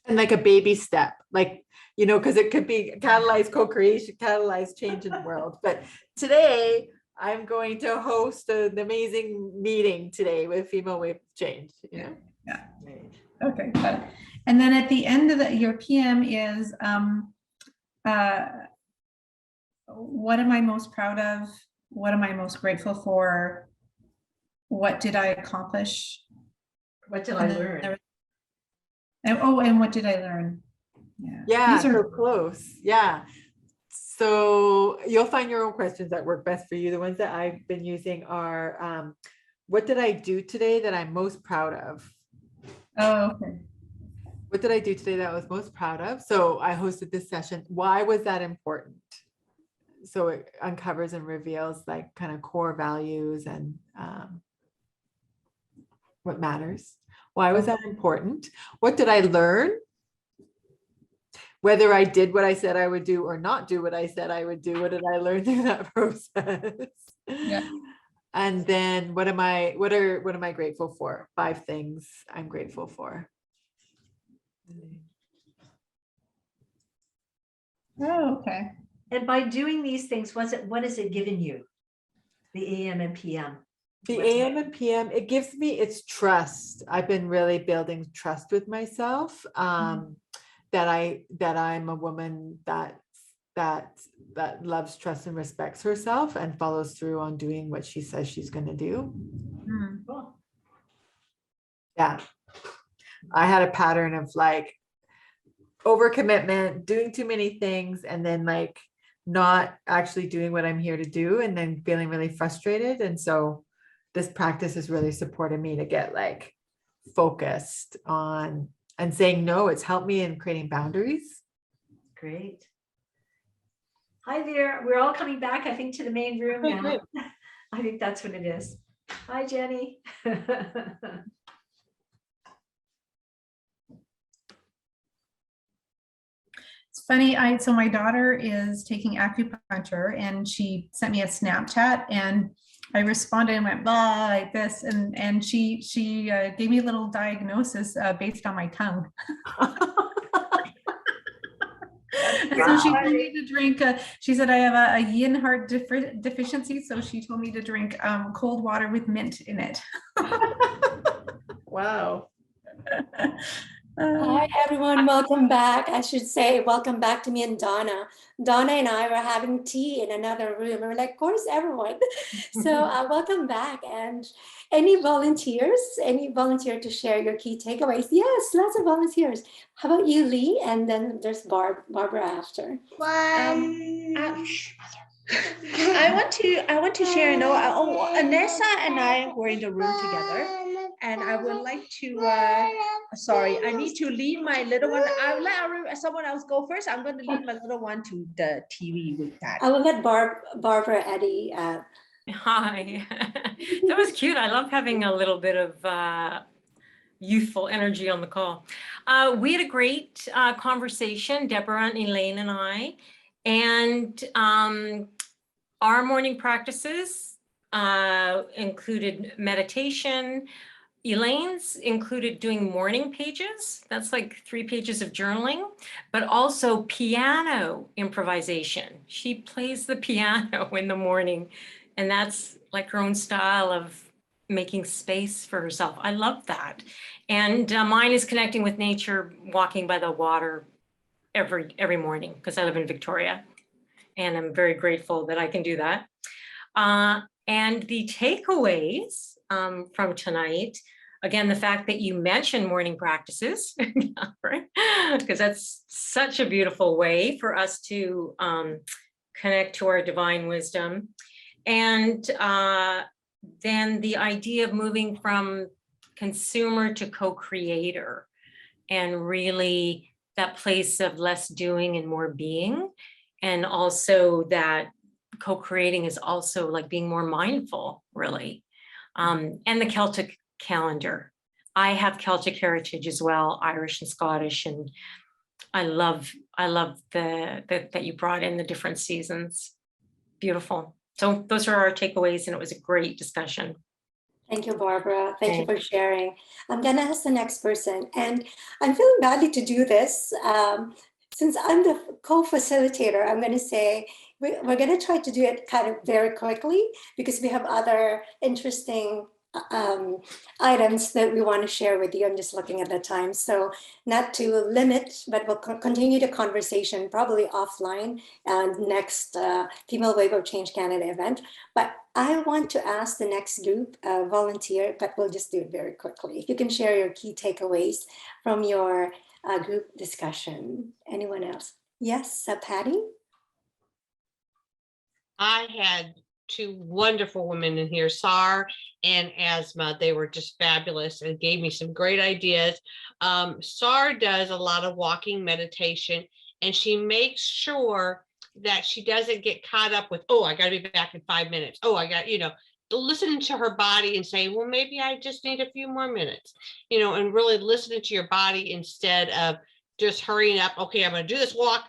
And like a baby step, like, you know, because it could be catalyze co-creation, catalyze change in the world. But today I'm going to host an amazing meeting today with Female Wave of Change, you know? Yeah. Right. Okay, got it. And then at the end of your PM is, what am I most proud of? What am I most grateful for? What did I accomplish? What did I learn? And what did I learn? Yeah, These are so close. Yeah. So you'll find your own questions that work best for you. The ones that I've been using are, what did I do today that I'm most proud of? Oh, okay. What did I do today that I was most proud of? So I hosted this session. Why was that important? So it uncovers and reveals like kind of core values and what matters. Why was that important? What did I learn? Whether I did what I said I would do or not do what I said I would do, what did I learn through that process? Yeah. And then what am I grateful for? 5 things I'm grateful for. Oh, okay. And by doing these things, what has it given you? The AM and PM. The AM and PM, it gives me its trust. I've been really building trust with myself. That I'm a woman that loves, trusts, and respects herself and follows through on doing what she says she's going to do. Cool. Yeah. I had a pattern of like overcommitment, doing too many things, and then like not actually doing what I'm here to do, and then feeling really frustrated. And so this practice has really supported me to get like focused on and saying no. It's helped me in creating boundaries. Great. Hi there. We're all coming back, I think, to the main room now. Great. I think that's what it is. Hi, Jenny. It's funny. So my daughter is taking acupuncture, and she sent me a Snapchat, and I responded and went blah like this, and she gave me a little diagnosis based on my tongue. And so she told me to drink. She said I have a yin heart deficiency, so she told me to drink cold water with mint in it. Wow. Hi, everyone. Welcome back. I should say welcome back to me and Donna. Donna and I were having tea in another room. We were like, of course, everyone. So welcome back. And any volunteers? Any volunteer to share your key takeaways? Yes, lots of volunteers. How about you, Lee? And then there's Barbara after. I want to share. Anessa and I were in the room together, and I would like to. Sorry, I need to leave my little one. I'll let someone else go first. I'm going to leave my little one to the TV with that. I will let Barbara Eddy. Hi, that was cute. I love having a little bit of youthful energy on the call. We had a great conversation, Deborah and Elaine and I, and our morning practices included meditation. Elaine's included doing morning pages. That's like 3 pages of journaling, but also piano improvisation. She plays the piano in the morning, and that's like her own style of making space for herself. I love that. And mine is connecting with nature, walking by the water every morning, because I live in Victoria, and I'm very grateful that I can do that. And the takeaways from tonight, again, the fact that you mentioned morning practices, because that's such a beautiful way for us to connect to our divine wisdom. And then the idea of moving from consumer to co-creator, and really that place of less doing and more being. And also that co-creating is also like being more mindful, really. And the Celtic calendar. I have Celtic heritage as well, Irish and Scottish, and I love that you brought in the different seasons. Beautiful. So those are our takeaways, and it was a great discussion. Thank you, Barbara. Thank you for sharing. I'm going to ask the next person, and I'm feeling badly to do this. Since I'm the co-facilitator, I'm going to say we're going to try to do it kind of very quickly because we have other interesting items that we want to share with you. I'm just looking at the time. So not to limit, but we'll continue the conversation probably offline and next Female Wave of Change Canada event. But I want to ask the next group volunteer, but we'll just do it very quickly. If you can share your key takeaways from your group discussion. Anyone else? Yes, Patty? I had two wonderful women in here, Sar and Asma. They were just fabulous and gave me some great ideas. Sar does a lot of walking meditation, and she makes sure that she doesn't get caught up with, oh, I got to be back in 5 minutes. Oh, I got, listening to her body and saying, well, maybe I just need a few more minutes, and really listening to your body instead of just hurrying up. Okay, I'm going to do this walk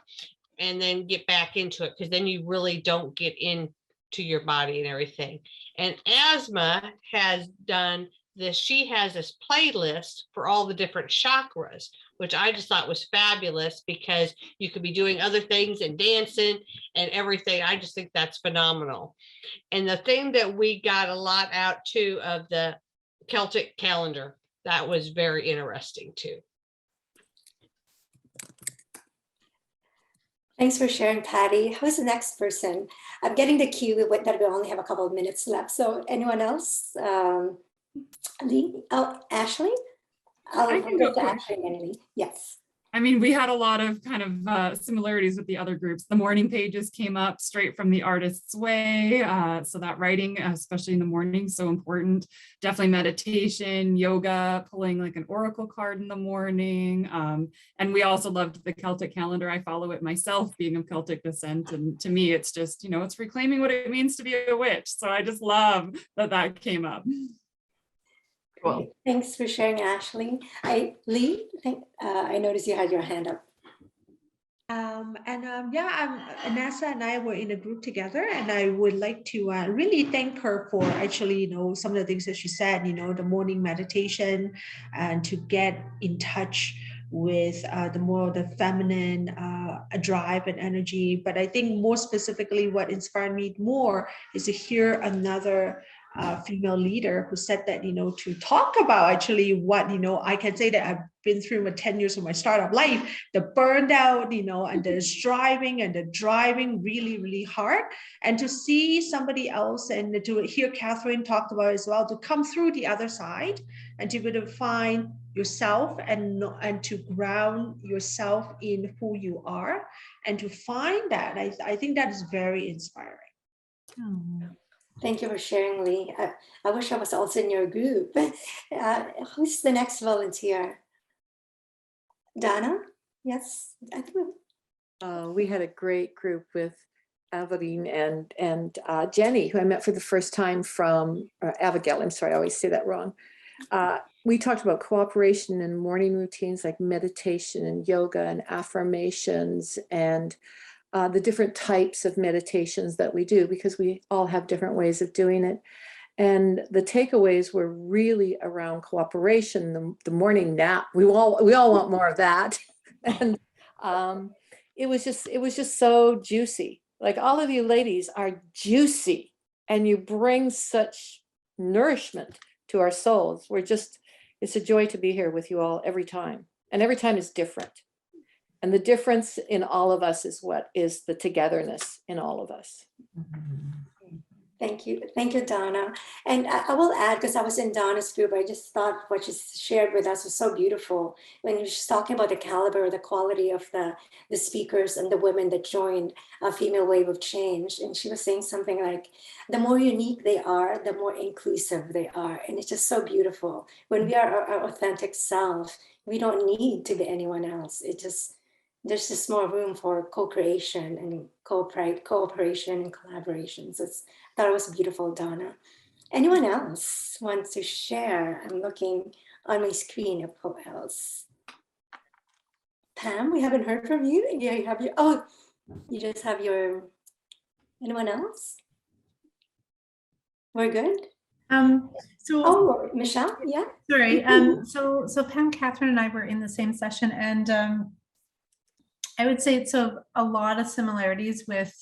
and then get back into it, because then you really don't get into your body and everything. And Asma has done this. She has this playlist for all the different chakras, which I just thought was fabulous, because you could be doing other things and dancing and everything. I just think that's phenomenal. And the thing that we got a lot out too of the Celtic calendar, that was very interesting too. Thanks for sharing, Patty. Who's the next person? I'm getting the cue that we only have a couple of minutes left. So anyone else? Lee? Oh, Ashley? I can go to quick. Ashley and Lee. Yes. I mean, we had a lot of kind of similarities with the other groups. The morning pages came up straight from the artist's way. So that writing, especially in the morning, so important. Definitely meditation, yoga, pulling like an oracle card in the morning. And we also loved the Celtic calendar. I follow it myself, being of Celtic descent. And to me, it's just, it's reclaiming what it means to be a witch. So I just love that came up. Cool. Thanks for sharing, Ashley. Lee, I noticed you had your hand up. Anessa and I were in a group together, and I would like to really thank her for actually, some of the things that she said, the morning meditation, and to get in touch with the feminine drive and energy. But I think more specifically, what inspired me more is to hear another female leader who said that, to talk about actually what, I can say that I've been through my 10 years of my startup life, the burned out, and the striving and the driving really, really hard. And to see somebody else and to hear Cathryn talked about as well, to come through the other side and to be able to find yourself and to ground yourself in who you are, and to find that, I think that is very inspiring. Thank you for sharing, Lee. I wish I was also in your group. Who's the next volunteer? Donna? Yes, I think. We had a great group with Avegaile and Jenny, who I met for the first time from Avegaile. I'm sorry, I always say that wrong. We talked about cooperation and morning routines like meditation and yoga and affirmations and the different types of meditations that we do, because we all have different ways of doing it. And the takeaways were really around cooperation, the morning nap. We all want more of that. And it was just so juicy. Like, all of you ladies are juicy, and you bring such nourishment to our souls. It's a joy to be here with you all every time. And every time is different. And the difference in all of us is what is the togetherness in all of us. Thank you, Donna. And I will add, because I was in Donna's group, I just thought what she shared with us was so beautiful. When she's talking about the caliber, the quality of the speakers and the women that joined a female wave of change. And she was saying something like, the more unique they are, the more inclusive they are. And it's just so beautiful. When we are our authentic self, we don't need to be anyone else. There's just more room for co-creation and cooperation and collaboration. So I thought it was beautiful, Donna. Anyone else wants to share? I'm looking on my screen of who else. Pam, we haven't heard from you. Yeah, you have you just have your, anyone else? We're good? Michelle, yeah. Sorry. So Pam, Cathryn, and I were in the same session, and I would say it's a lot of similarities with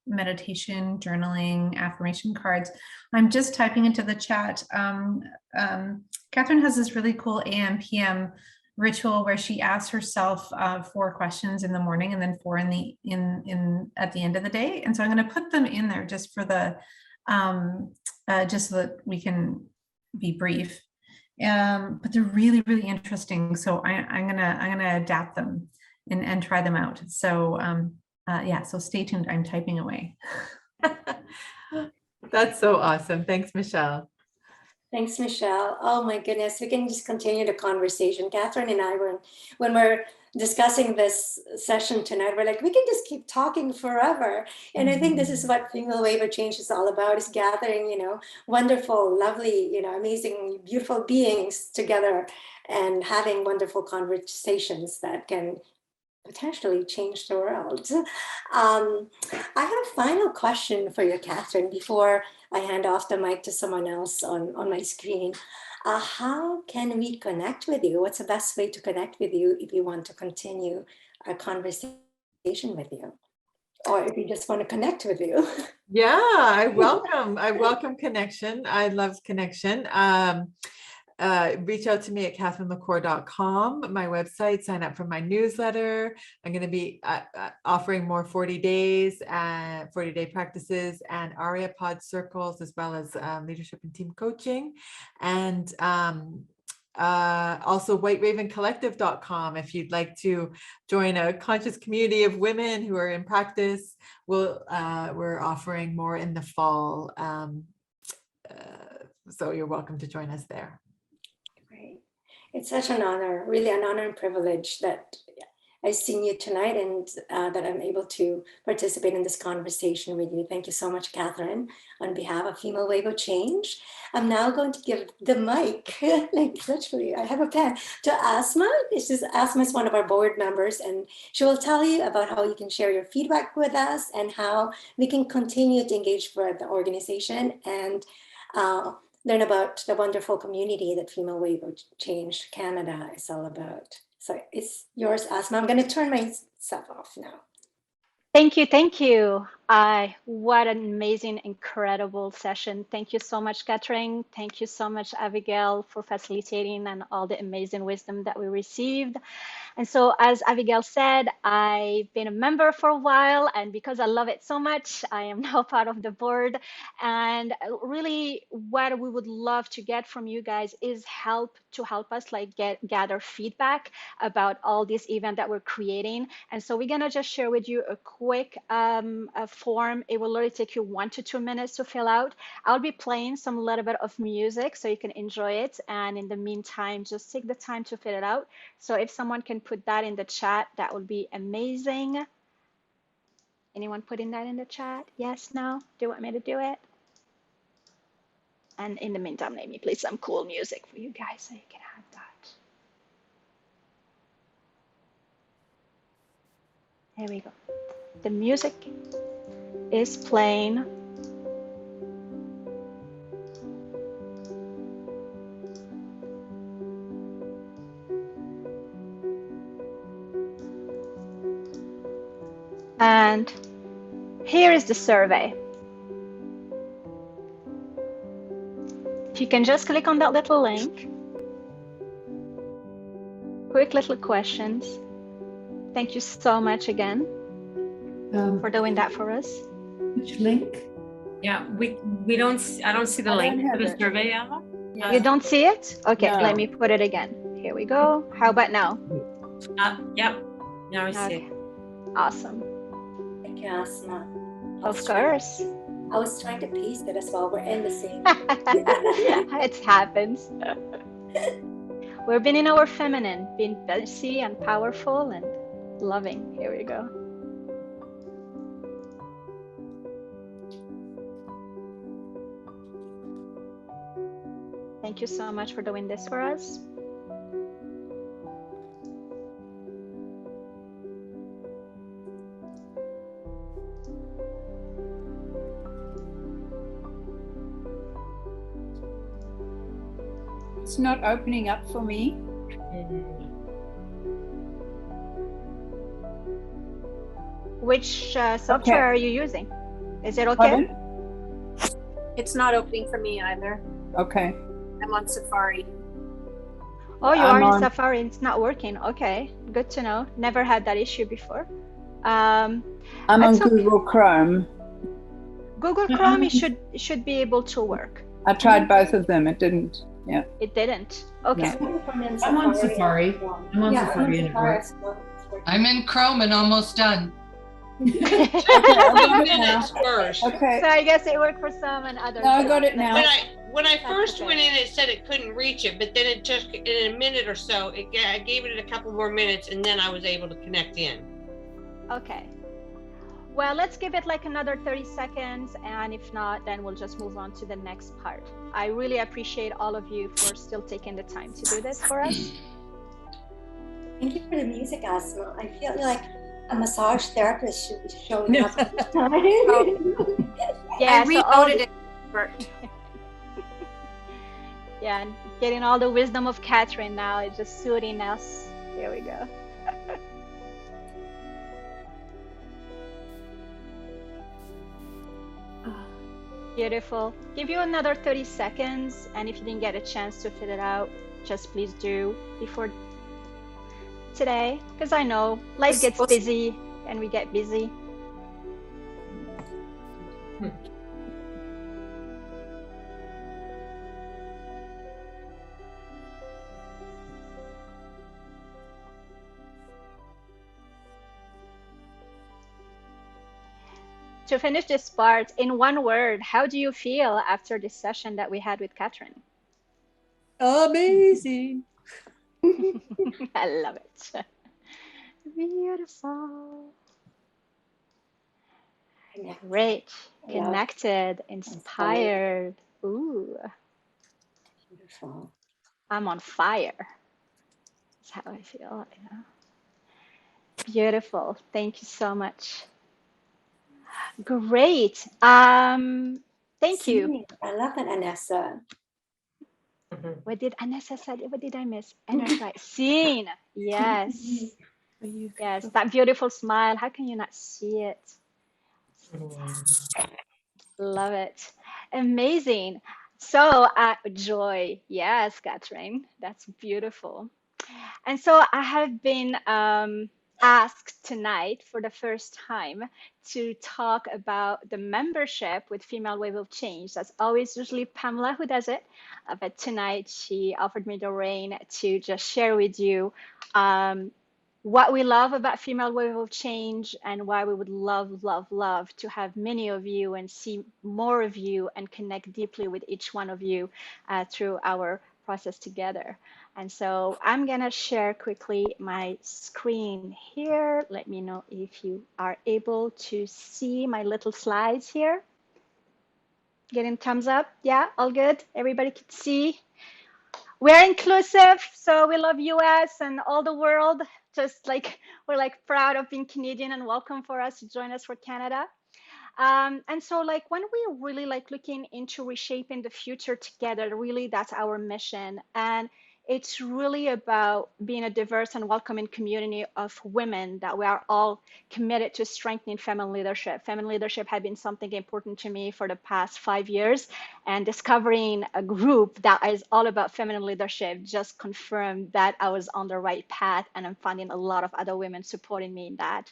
meditation, journaling, affirmation cards. I'm just typing into the chat. Cathryn has this really cool AM PM ritual where she asks herself 4 questions in the morning and then 4 at the end of the day. And so I'm going to put them in there just for the just so that we can be brief. But they're really, really interesting. So I'm gonna adapt them and try them out. So yeah, so stay tuned. I'm typing away. That's so awesome. Thanks, Michelle. Thanks, Michelle. Oh my goodness, we can just continue the conversation. Cathryn and I when we're discussing this session tonight, we're like, we can just keep talking forever. And I think this is what Female Wave of Change is all about, is gathering, wonderful, lovely, amazing, beautiful beings together and having wonderful conversations that can potentially change the world. I have a final question for you, Cathryn, before I hand off the mic to someone else on my screen. How can we connect with you? What's the best way to connect with you if you want to continue a conversation with you? Or if you just want to connect with you? Yeah, I welcome connection. I love connection. Reach out to me at CathrynLeCorre.com, my website, sign up for my newsletter. I'm going to be offering more 40 days and 40-day practices and ARIA pod circles, as well as leadership and team coaching. And also whiteravencollective.com if you'd like to join a conscious community of women who are in practice. We're offering more in the fall. So you're welcome to join us there. It's such an honor, really an honor and privilege that I've seen you tonight and that I'm able to participate in this conversation with you. Thank you so much, Cathryn, on behalf of Female Wave of Change. I'm now going to give the mic, like literally, I have a pen, to Asma. Asma is one of our board members, and she will tell you about how you can share your feedback with us and how we can continue to engage with the organization and learn about the wonderful community that Female Wave of Change Canada is all about. So it's yours, Asma. I'm going to turn myself off now. Thank you. What an amazing, incredible session. Thank you so much, Cathryn. Thank you so much, Avegaile, for facilitating and all the amazing wisdom that we received. And so, as Avegaile said, I've been a member for a while, and because I love it so much, I am now part of the board. And really, what we would love to get from you guys is help us gather feedback about all these events that we're creating. And so we're gonna just share with you a quick a form. It will literally take you 1 to 2 minutes to fill out. I'll be playing some little bit of music so you can enjoy it. And in the meantime, just take the time to fill it out. So if someone can put that in the chat, that would be amazing. Anyone putting that in the chat? Yes, no? Do you want me to do it? And in the meantime, let me play some cool music for you guys so you can have that. There we go. The music is playing. And here is the survey. If you can just click on that little link. Quick little questions. Thank you so much again for doing that for us. Which link? Yeah, we don't, I don't see the link to the survey, Ava. You don't see it? Okay, No. let me put it again. Here we go. How about now? Yep, now I see it. Awesome. Thank you, Asma. Of course. I was trying to paste it as well. We're in the same. It happens. We've been in our feminine, being busy and powerful and loving. Here we go. Thank you so much for doing this for us. It's not opening up for me. Which software are you using? Is it okay? Pardon? It's not opening for me either. Okay. I'm on Safari. Oh, you I'm are in on- Safari. It's not working. Okay, good to know. Never had that issue before. I'm on That's okay. Google Chrome. Google Chrome should be able to work. I tried both of them. It didn't. Yeah. It didn't. Okay. I'm on Safari. I'm on Safari and it works. I'm in Chrome and almost done. Okay, I got it now. Minutes first. Okay. So I guess it worked for some and others. No, I got don't. it now. When I first okay. went in, it said it couldn't reach it, but then it just in a minute or so, I gave it a couple more minutes, and then I was able to connect in. Okay. Well, let's give it like another 30 seconds, and if not, then we'll just move on to the next part. I really appreciate all of you for still taking the time to do this for us. Thank you for the music, Asma. I feel like a massage therapist should be showing up. Yeah, I so all reloaded it. yeah, and getting all the wisdom of Cathryn now is just soothing us. Here we go. Beautiful. Give you another 30 seconds, and if you didn't get a chance to fill it out, just please do before today, because I know life gets busy and we get busy. To finish this part, in one word, how do you feel after this session that we had with Cathryn? Amazing. I love it. Beautiful. Great. Connected, inspired. Ooh. Beautiful. I'm on fire. That's how I feel. You know. Beautiful. Thank you so much. Great. Thank you. I love that, Anessa. What did Anessa say? What did I miss? Energize. Seen. Yes. Yes. That beautiful smile. How can you not see it? Love it. Amazing. So, joy. Yes, Cathryn. That's beautiful. And so I have been asked tonight for the first time to talk about the membership with Female Wave of Change. That's always usually Pamela who does it. But tonight she offered me the reign to just share with you what we love about Female Wave of Change and why we would love, love, love to have many of you and see more of you and connect deeply with each one of you through our process together. And so I'm gonna share quickly my screen here. Let me know if you are able to see my little slides here. Getting thumbs up? Yeah, all good? Everybody can see? We're inclusive, so we love US and all the world. Just like we're like proud of being Canadian and welcome for us to join us for Canada. And so like when we really like looking into reshaping the future together, really that's our mission. And it's really about being a diverse and welcoming community of women that we are all committed to strengthening feminine leadership. Feminine leadership had been something important to me for the past 5 years, and discovering a group that is all about feminine leadership just confirmed that I was on the right path, and I'm finding a lot of other women supporting me in that.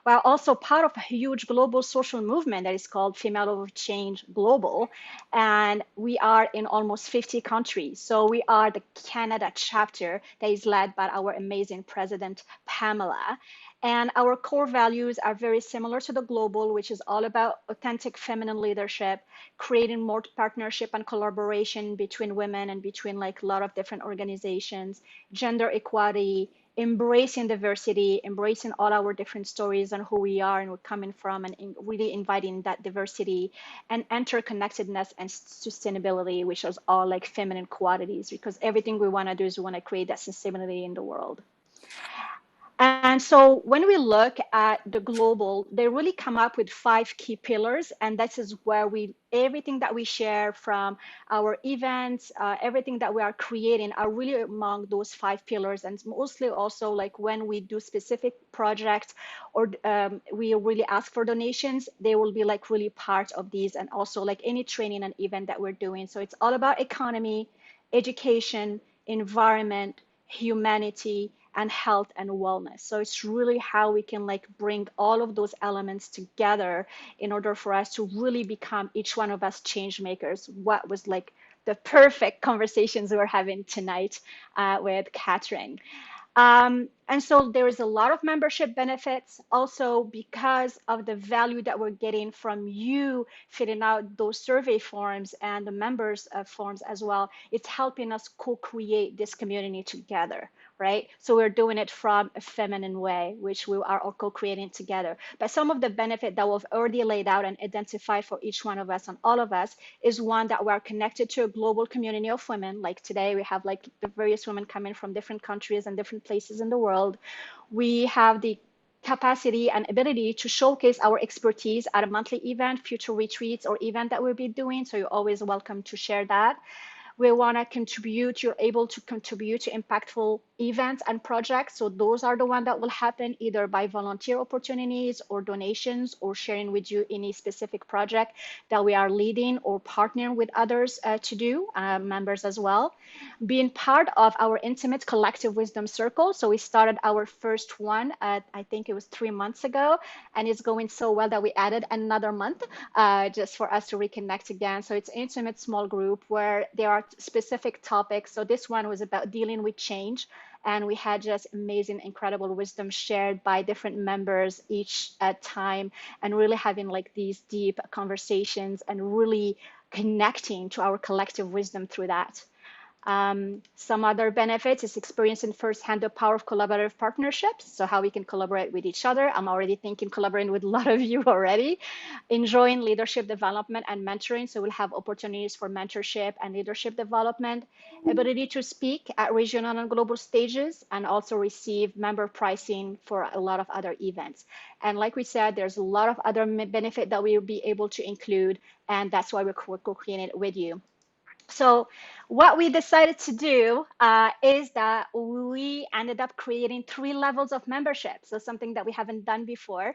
while also part of a huge global social movement that is called Female Over Change Global. And we are in almost 50 countries. So we are the Canada chapter that is led by our amazing president, Pamela. And our core values are very similar to the global, which is all about authentic feminine leadership, creating more partnership and collaboration between women and between like a lot of different organizations, gender equality, embracing diversity, embracing all our different stories and who we are and we're coming from, and really inviting that diversity, and interconnectedness and sustainability, which is all like feminine qualities, because everything we want to do is we want to create that sustainability in the world. And so when we look at the global, they really come up with 5 key pillars. And this is where everything that we share from our events, everything that we are creating are really among those 5 pillars. And mostly also like when we do specific projects or we really ask for donations, they will be like really part of these, and also like any training and event that we're doing. So it's all about economy, education, environment, humanity, and health and wellness. So it's really how we can like bring all of those elements together in order for us to really become, each one of us, change makers. What was like the perfect conversations we're having tonight with Cathryn. And so there is a lot of membership benefits also because of the value that we're getting from you filling out those survey forms and the members forms as well. It's helping us co-create this community together, right? So we're doing it from a feminine way, which we are all co-creating together. But some of the benefit that we've already laid out and identified for each one of us and all of us is one, that we're connected to a global community of women. Like today, we have like the various women coming from different countries and different places in the world. We have the capacity and ability to showcase our expertise at a monthly event, future retreats, or event that we'll be doing. So you're always welcome to share that. We want to contribute, you're able to contribute to impactful events and projects. So those are the ones that will happen either by volunteer opportunities or donations, or sharing with you any specific project that we are leading or partnering with others to do, members as well. Being part of our intimate collective wisdom circle. So we started our first one I think it was 3 months ago, and it's going so well that we added another month just for us to reconnect again. So it's an intimate small group where there are specific topics. So this one was about dealing with change, and we had just amazing, incredible wisdom shared by different members each time, and really having like these deep conversations and really connecting to our collective wisdom through that. Some other benefits is experiencing firsthand the power of collaborative partnerships. So how we can collaborate with each other. I'm already thinking collaborating with a lot of you already. Enjoying leadership development and mentoring. So we'll have opportunities for mentorship and leadership development. Ability to speak at regional and global stages, and also receive member pricing for a lot of other events. And like we said, there's a lot of other benefit that we will be able to include, and that's why we're co-creating it with you. So what we decided to do is that we ended up creating 3 levels of membership. So something that we haven't done before,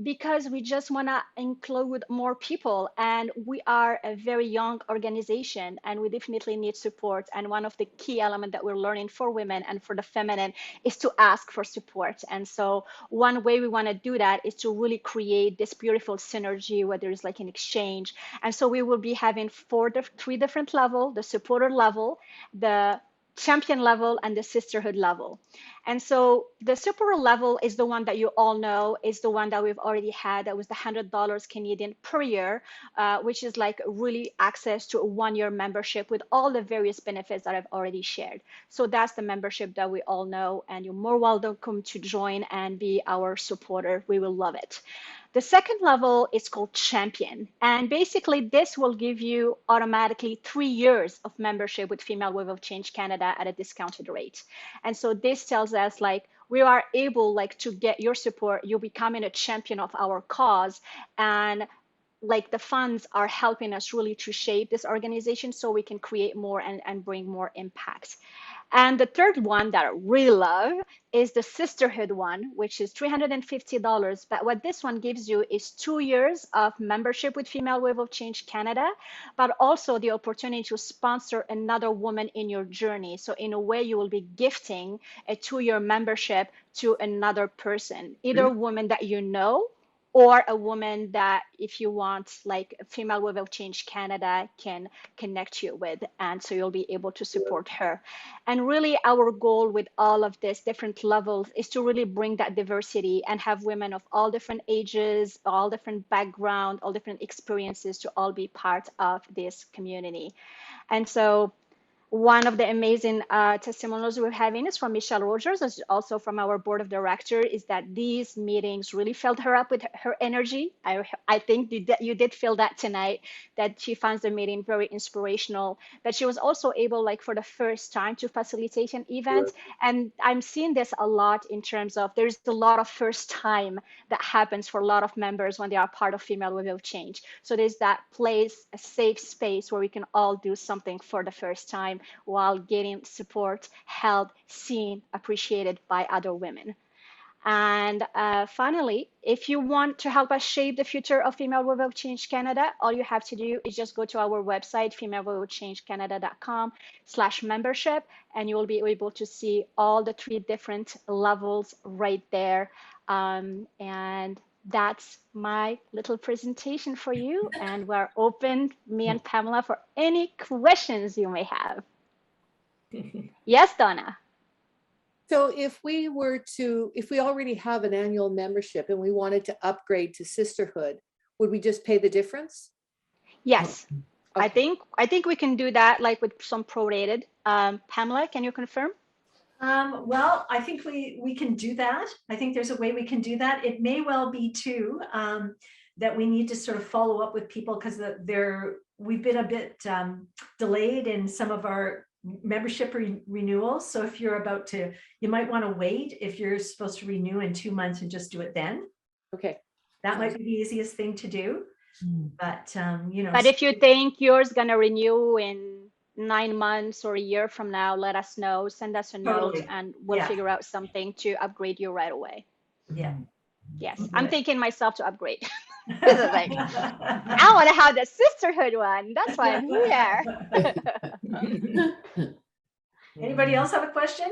because we just want to include more people. And we are a very young organization, and we definitely need support. And one of the key elements that we're learning for women and for the feminine is to ask for support. And so one way we want to do that is to really create this beautiful synergy where there's like an exchange. And so we will be having 3 different levels: the supporter level, the champion level, and the sisterhood level. And so the supporter level is the one that you all know, is the one that we've already had. That was the $100 Canadian per year, which is like really access to a 1-year membership with all the various benefits that I've already shared. So that's the membership that we all know, and you're more welcome to join and be our supporter. We will love it. The second level is called Champion. And basically this will give you automatically 3 years of membership with Female Wave of Change Canada at a discounted rate. And so this tells us like we are able like to get your support. You're becoming a champion of our cause. And like the funds are helping us really to shape this organization so we can create more and bring more impact. And the third one that I really love is the sisterhood one, which is $350. But what this one gives you is 2 years of membership with Female Wave of Change Canada, but also the opportunity to sponsor another woman in your journey. So in a way, you will be gifting a 2-year membership to another person, either a woman that you know, or a woman that, if you want, like Female Wave of Change Canada can connect you with. And so you'll be able to support her. And really our goal with all of this different levels is to really bring that diversity and have women of all different ages, all different background, all different experiences to all be part of this community. And so one of the amazing testimonials we're having is from Michelle Rogers, also from our board of directors, is that these meetings really filled her up with her energy. I think you did feel that tonight, that she finds the meeting very inspirational, that she was also able, like for the first time, to facilitate an event. And I'm seeing this a lot in terms of there's a lot of first time that happens for a lot of members when they are part of Female Wave of Change. So there's that place, a safe space where we can all do something for the first time, while getting support, help, seen, appreciated by other women. And finally, if you want to help us shape the future of Female Wave of Change Canada, all you have to do is just go to our website, femalewaveofchangecanada.com/membership, and you will be able to see all the 3 different levels right there. And that's my little presentation for you. And we're open, me and Pamela, for any questions you may have. Yes, Donna. So if we already have an annual membership and we wanted to upgrade to sisterhood, would we just pay the difference? Yes. Okay. I think we can do that, like with some prorated. Pamela, can you confirm? Well, I think we can do that. I think there's a way we can do that. It may well be too that we need to sort of follow up with people, because we've been a bit delayed in some of our membership renewals. So if you're about to, you might want to wait if you're supposed to renew in 2 months and just do it then. Okay. That might be the easiest thing to do. But you know. But if you think yours gonna renew in 9 months or a year from now, let us know, send us a note, and we'll figure out something to upgrade you right away. Yeah. Yes, I'm thinking myself to upgrade. This is like, I want to have the sisterhood one. That's why I'm here. Anybody else have a question?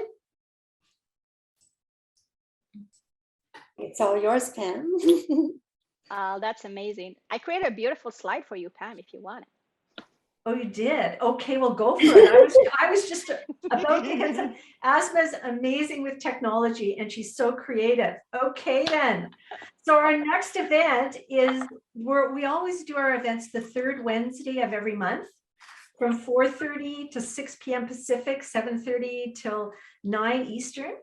It's all yours, Pam. That's amazing. I created a beautiful slide for you, Pam, if you want it. Oh, you did? Okay, well, go for it. I was just about to hit some. Asma's amazing with technology, and she's so creative. Okay, then. So our next event is, we always do our events the 3rd Wednesday of every month, from 4:30 to 6 p.m. Pacific, 7:30 till 9 Eastern.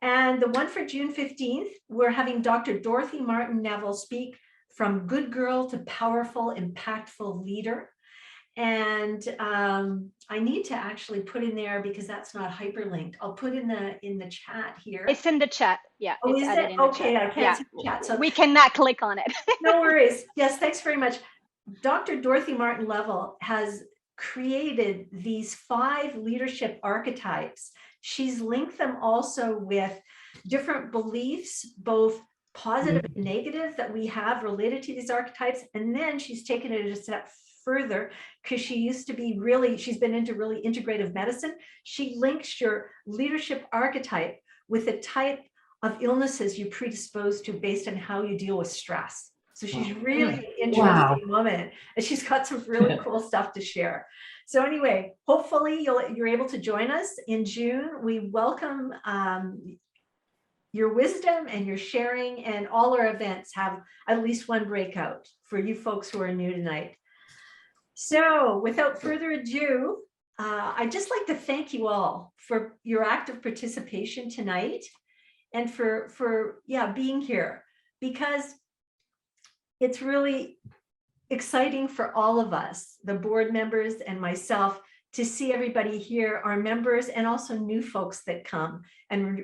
And the one for June 15th, we're having Dr. Dorothy Martin Neville speak from Good Girl to Powerful, Impactful Leader. And I need to actually put in there, because that's not hyperlinked. I'll put in the chat here. It's in the chat. Yeah. Oh, it's is added it? in the Okay, chat. I can't see the chat. So we cannot click on it. No worries. Yes, thanks very much. Dr. Dorothy Martin Neville has created these 5 leadership archetypes. She's linked them also with different beliefs, both positive and negative, that we have related to these archetypes. And then she's taken it a step further, because she's been into really integrative medicine. She links your leadership archetype with the type of illnesses you predispose to based on how you deal with stress. So she's really an interesting woman, and she's got some really cool stuff to share. So anyway, hopefully you're able to join us in June. We welcome your wisdom and your sharing, and all our events have at least one breakout for you folks who are new tonight. So without further ado, I'd just like to thank you all for your active participation tonight, and for being here, because it's really exciting for all of us, the board members and myself, to see everybody here, our members, and also new folks that come and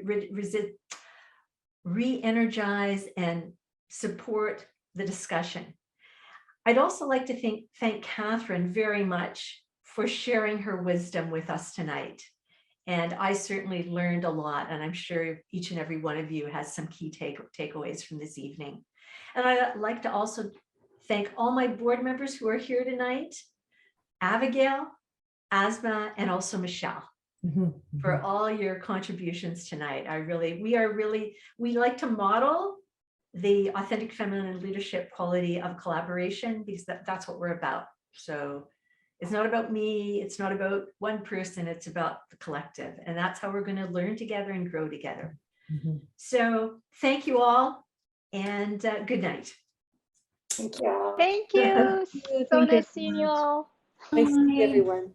re-energize and support the discussion. I'd also like to thank Cathryn very much for sharing her wisdom with us tonight. And I certainly learned a lot, and I'm sure each and every one of you has some key takeaways from this evening. And I'd like to also thank all my board members who are here tonight, Avegaile, Asma, and also Michelle, for all your contributions tonight. We like to model the authentic feminine leadership quality of collaboration, because that's what we're about. So it's not about me, it's not about one person, it's about the collective. And that's how we're going to learn together and grow together. So thank you all, and good night. Thank you all. Thank you. So nice seeing you all. Thanks, everyone.